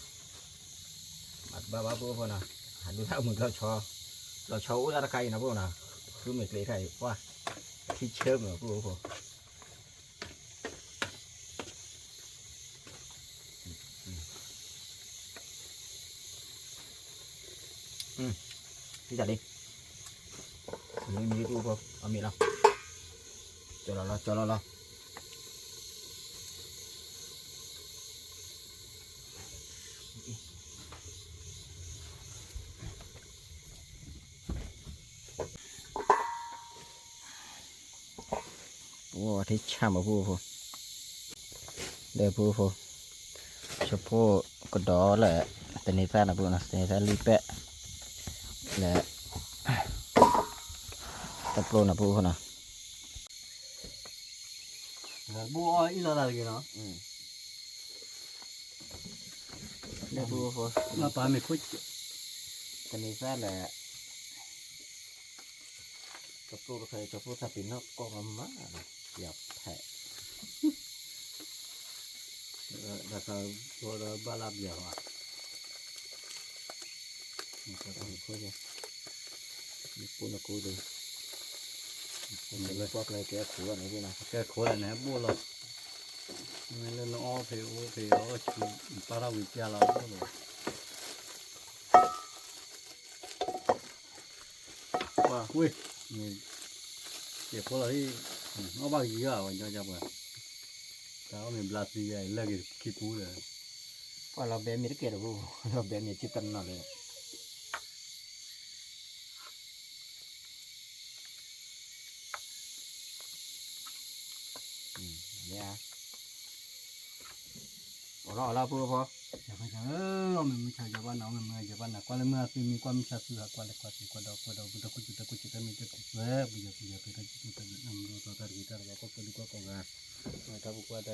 มัดบ้าปูพอนะหันดูเท่ามือเราชออุตระไคนะปูนะคือไม่เคยใครว่าที่เชื่อมเหรอปูพอที่จัดดิมีปูพอเอามีแล้วจอเราโอ้ที่ช่ำมาพูพอเดี๋ยวพูพอเฉพาะกระดอแหละแต่ในท่านะพูนะแต่ในท่าลีแปะแหละตะโปรนะพูพอนะบัวอีหลาอะไรกันเนาะเดี๋ยวพูพอมาปาไม่คุยแต่ในท่าแหละตะโปรเคยตะโปรถ้าเป็นนกก็มาหยับแผลแล้วก็ตัวบาลาเบียวอ่ะมันก็ต้องคุยเลยมีปูนกูเลยมันเลยพวกอะไรแกขวานนี่ด้วยนะแกขวานเนี่ยบัวเราไม่เล่นอ้อเพลชูปาราวิจาราบัวเราว่าเว้ยนี่เจ็บพอเลยเอาบางอย่างอ่ะวันจับกันแต่เอาไม่บลาสีใหญ่เลิกขี้ปูเลยว่าเราแบบมีตะเกียบบูเราแบบมีจิตตันนอนเลยเนี่ยโอ้ เราพูดพอ อย่าไปมันไม่ใช่อย่าว่าน้องมันอย่าว่าหนักกว่าเลยเมื่อปีมีความมีชาติกว่าเลยกว่าที่กว่าดอกกว่าดอกบุตรกุจิตกุจิตมีแต่เว้ยบุญญาบุญญาไปได้จิตแต่นำเราต่อที่ต่อเราก็เป็นก็กงาไม่ทับกว่าได้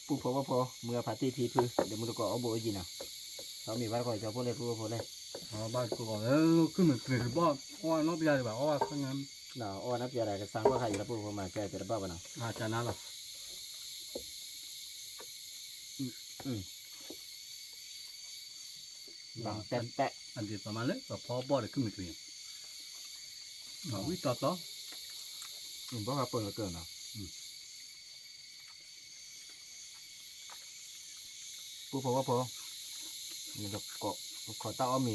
พูดพอว่าพอเมื่อพาที่พีพื้เดี๋ยวมึงก็เอาโบยจีน่ะเขามีวัดคอยจะพูดเลยพูดพอเลย อ๋อบ้านกูบอกแล้วขึ้นเหมือนเกลือบ้าว่าน้องพี่ใหญ่แบบว่าข้างนั้น น่ะอ้อนับอะไรก็สร้างว่าใครอยู่แล้วพูดพอมาแกแต่ละบ้าบ้าน่ะ อาจารย์นั่นหรอบางแตะ อันเดียวประมาณเลยแบบพอบ่อเลยขึ้นเหมือนเกลืออ๋อวิต่อ เพราะว่าเปิดเกินเนาะพูดพอว่าพอนี่ก็เกาะขอเต้ามี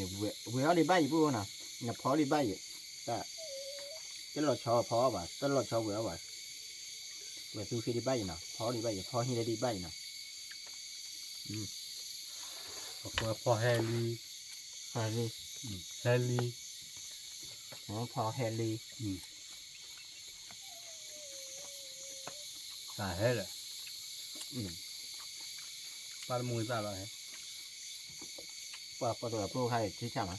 เวลดีใบพูดน่ะเนี่ยพอดีใบแต่ตลอดชอพอว่ะตลอดชอเวลว่ะเวลซูฟีดีใบน่ะพอดีใบพอฮีดีใบน่ะ พอแฮร์รี่ แฮร์รี่ แฮร์รี่ อ๋อพอแฮร์รี่ สาแฮร์เลยปาร์มูซาละแฮ ว่าปตัวพูดใครที่ช่างอ่ะ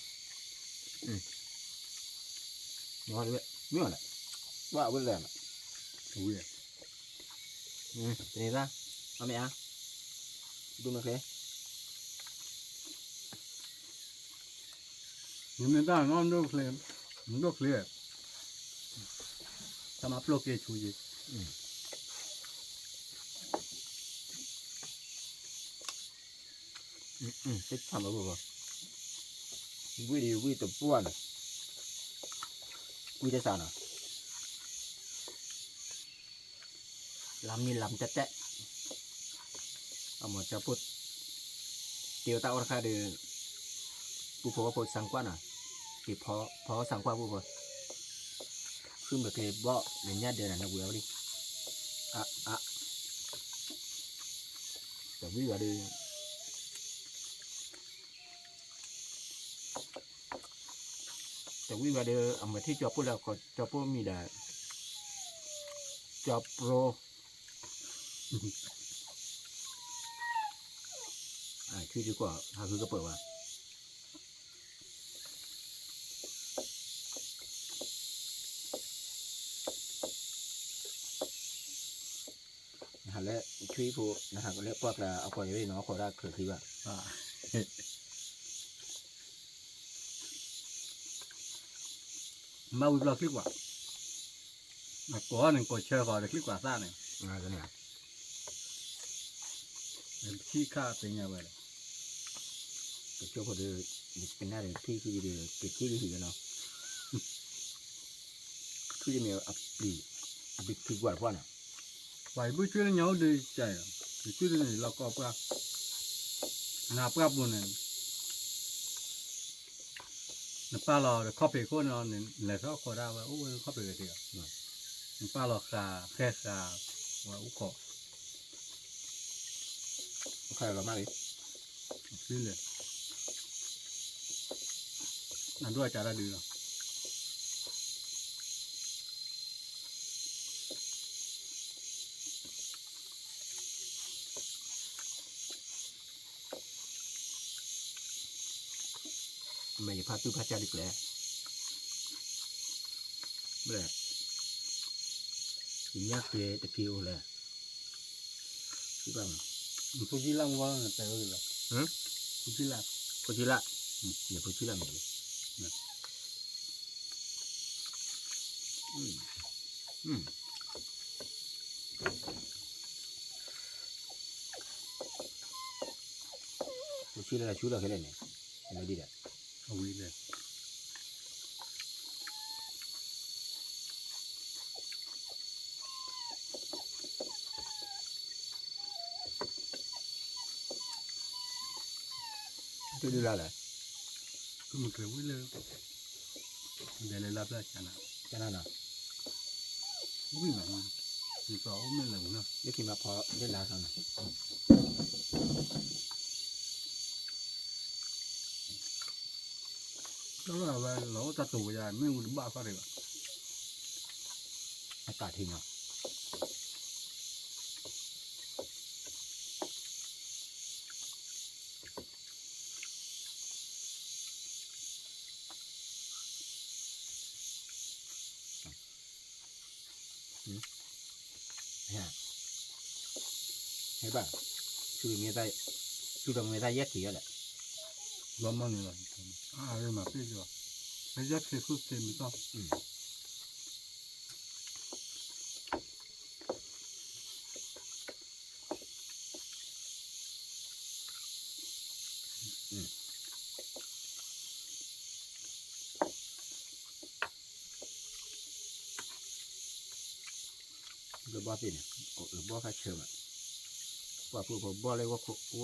ย้อนด้วยไม่หมดเลยว่าเวลเลย อุ้ย เป็นไงบ้างเอาไหมอ่ะดูมาเคย นี่ไม่ได้น้องดูเคลียร์มันดูเคลียร์ทำอัพโหลดเกชูยี thích thầm ở vừa vui tập buồn vui thế sao nào làm như làm tét ở một chỗ phút tiêu tạo ra được phụ phó phật sang quan à thì phó sang quan phụ phật không được cái bọ để nhát để nó vừa điแต่วิ่งว่าดีแต่วิ่งว่าดีเอามาที่จอพูดแล้วก็จอพูดมีแต่จอโปรชื่อดีกว่าหาคือก็เปิดว่าและช่วยผู้นะฮะก็เรียกพวกเราเอาคนไว้เนาะขอได้คือว่ามาวิบล็อกคลิกว่าก่อนหนึ่งกดแชร์ก่อนเลยคลิกว่าซ่าเนี่ย ตัวเนี้ย ชี้ค่าเป็นยังไงเลย ก็ช่วยคนเดียวเป็นหน้าเลยที่คือเดียวเกิดที่ดีกันเนาะคือจะมีอับปีคือกว่าพ่อเนี่ย vậy bữa trước nó nhau đi chạy bữa trước này là có bắp nạp bắp luôn này nạp ba lò để copy của nó này là nó có ra và ôi copy cái gì nạp ba lò khà khe khà và ú cọ ใครเรามากเลย xí liền ăn đuôi chả ra được ไม่พาตู้พาจาดิกแล้วแบบยิ่งยากเจตะคิวเลยที่บ้าน ผู้ชี้ล่างว่าแต่ก็เลยผู้ชี้ล่าง พูดชื่อละอย่าพูดชื่อละไม่เลยพูดชื่อละชื่อละแค่ไหนเนี่ยไม่ดีเลย เอาไว้เลย tôi đưa ra là ก็มันเคยไว้เลยเดี๋ยวเลยรับได้ชนะ cho nên là วิ่งหลังคือสองไม่หลังเนาะ nếu khi mà phó đến là sao này แล้วก็ว่าเราจะตู่ยาไม่รู้บ้าก็เลย อากาศทิ้งอ่ะ hay ba chú đồng người ta ghét gì vậy lo mà nữa rồi mà bây giờ bây giờ thì cứ xem đi thôi rồi bao tiền rồi bao khách chơi mà bao phụ bao lấy bao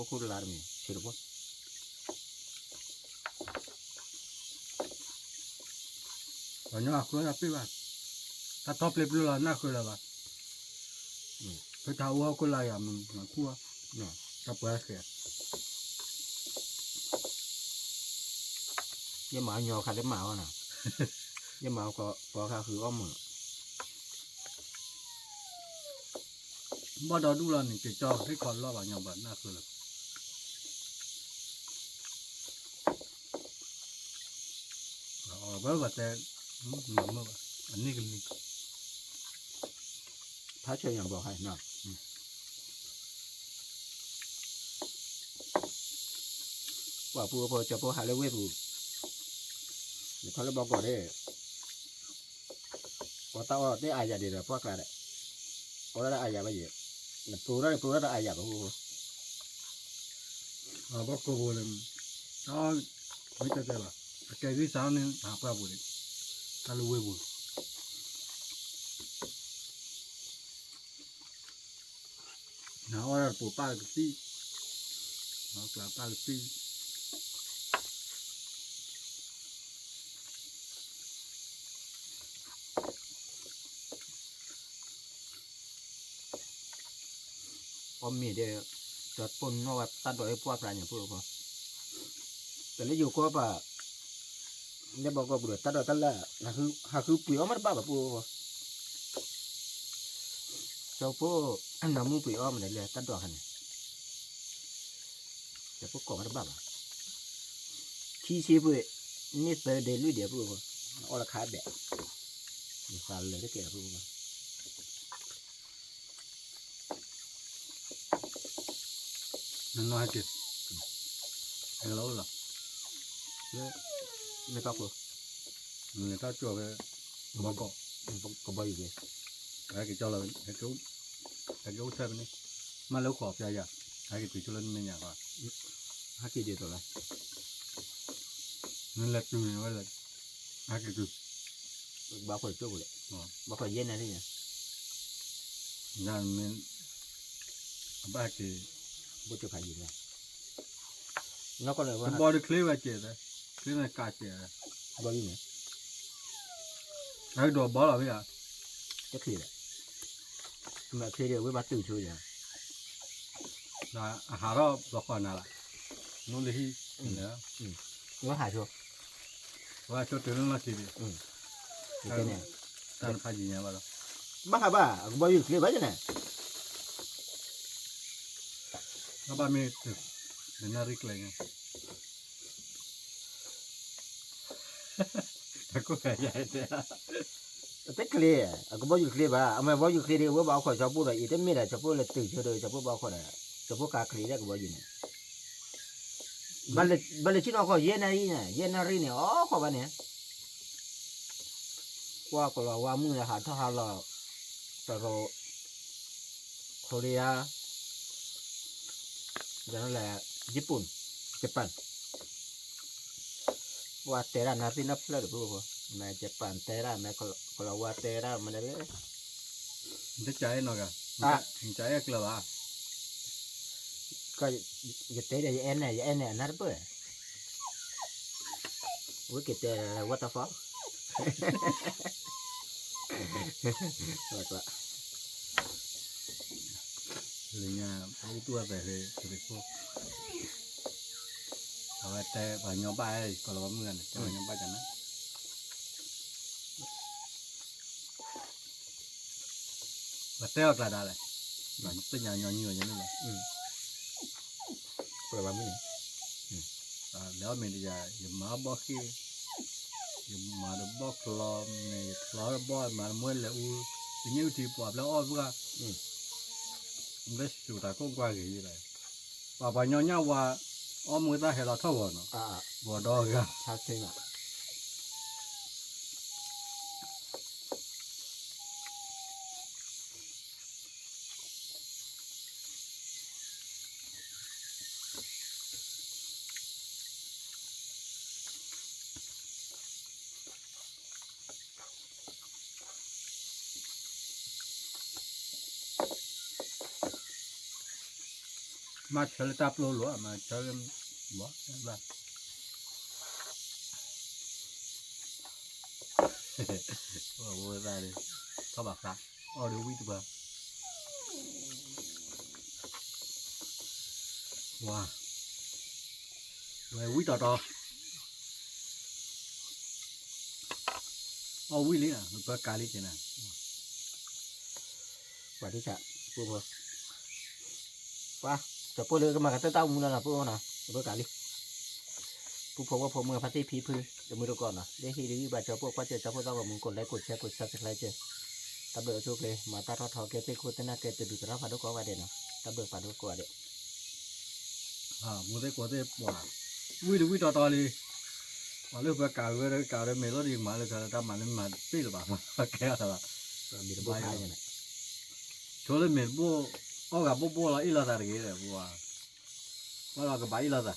khu làm gì chơi được không còn nhớ cứ là biết bạn ta top level là na cứ là bạn cái thao hoa cứ là à mình cua ta bớt kìa nhưng mà nhỏ khá đến màu nè nhưng mà có khá khứ om mà bắt đầu đúng là mình chỉ cho cái con lo vào nhau bạn na cứ là bớt vật thế ngậm mà anh này cái này phá chơiอย่างบอกให้เนาะว่าปูพอจะพอหาเลยเว้ยปูเดี๋ยวเขาเลยบอกก่อนได้พอตาว่าได้อายาดีเลยพวกกระไรพอได้อายาไปเยอะปูได้อายาไปปูbắt cô bồ lên đó mấy cái là cái gì sao nên hả qua bồ đấy ta lưu bồ nào ở bộ ba cái gì nó là ba cái gìอมมีเดียวจอดปนว่าตัดดอกพวกอะไรอย่างพวกเขาแต่แล้วอยู่ก็ป่ะเนี่ยบอกว่าบุรุษตัดดอกตัดละนะคือปุ๋ยอ้อมมันบ้าแบบพวกเขาเจ้าพวกอันน้ำมูปุ๋ยอ้อมอะไรเลยตัดดอกกันแต่พวกก่อมันบ้าแบบที่ชีพนี่เสด็จลุยเดียวพวกเขาเอาละขาแบบนี่ฟันเลยได้เกี่ยวพวกเขาnó nói kìa hello làไม่ต้องกลัว người ta cho cái bao cọ có bao nhiêu cái cho là cái chỗ xem này mà lâu khó phải à cái tùy cho lên nhà qua hát gì rồi lại nên là tùy nó là cái tùy bao khỏi chỗ rồi bao khỏi dây này đi nhỉ ra nên ba cái bố cho phải gì này nó có lời bao được clip vậy đấy clip này cả chị bao nhiêu nhỉ cái đồ bỏ là bây giờ chắc gì đấy mà khi đều với bát từ chơi vậy là hà đó bỏ còn nào lại nó đi nữa nó hại chưa và cho từ nó là gì cái này ta phải gì nhá bao bác hả bà bao nhiêu clip vậy này nó 3 minute nên nó rít lại nha ta có phải vậy thế tất clear có bao nhiêu clip à mà bao nhiêu clip đi với bao khỏi cho bố rồi ít mấy là cho bố là từ cho đời cho bố bao khỏi là cho bố cả clip đó có bao nhiêu này bây giờ chỉ nó có yên này nè ó có bao nhiêu qua có là qua mua là hạt thao là rồi Korea đó là Japan qua Tera nanti nắp là được không mà Japan Tera mà kalau qua Tera mà đấy nó cháy nó cả cháy cái là cái Tera cái này nắp bữa với cái Tera what the fuck rồi nhà cái tua về thì cô rồi té vào nhóm bài còn là bấm ngân cho nhóm bài chẳng á và té là đà này và những nhà nhỏ nhiều như thế này rồi bấm này nếu mình bây giờ dùng má bó kia dùng má được bó clom này clom bó mà mới là u như thì bỏ nó oi vừa ไม่สุดแต่ก็กว่ากี่เลยป่าเนาะว่าอ้อมือตาให้เราเท่ากันเนาะบ่ดอกกัน ชัดเจนอ่ะมาเชลตับโลหลัวมาเชลบ่บ้าโอ้โหได้เลยเขาบอกซะอ๋อเดี๋ยววิ่งตัวว้าเลยวิ่งต่ออ๋อวิ่งเลยนะมันเปิดกาลิจินะ สวัสดีจ้ะปูปูว่าจะปูเลยก็มากันเต้ามือแล้วนะปูนะเบิกกาลิปูพบว่าผมมือพัดที่พีพื้นจะมือตัวก่อนนะเดี๋ยวที่ดีบาดเจ็บพวกว่าเจอจะพูดต้องกับมึงกดไลค์กดแชร์กดซับสไครต์เจอตะเบิกโชคเลยมาตาทอทอเกตโคตรน่าเกตดูกระพาดุกว่าเด่นนะตะเบิกพาดุกว่าเด่นมือได้กว่าได้ว่าวิ่งต่อเลยมาเรื่องประกาศเลยเมโลดี้มาเลยแต่ทำมันมาปีหรือเปล่ามาแก่แล้วมีระบบไทยเนี่ย ช่วยเมนบัวเอากับบัวละอีละตาเกเลยบัวว่าเรากับใบละตา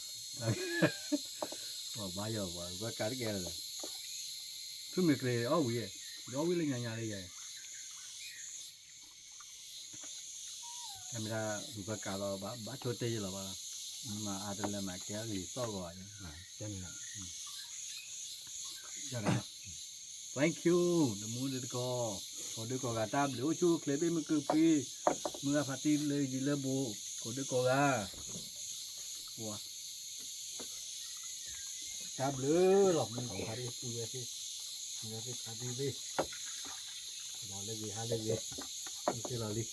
ว่าใบเยอะว่าประกาศแก่เลยทุกเมื่อกี้เอาวิ่งเลยงานเลยทำไมล่ะประกาศเราบ้าโชว์เตยหรอวะมาอาจจะเลยมาแก่หรือต่อก่อนเช่นนั้นอย่างนั้น thank you น้ำมูดก็ขอดูก่อนกันตามเดี๋ยวชูเคลปี้มือคือพี่เมื่อพัดที่เลยยิเลบูขอดูก่อนกันว้าจับเลยหลอกมันของพาริสเวทีเวทีพาริสนอนเลยวีฮาเลยวีนี่คือเราลิ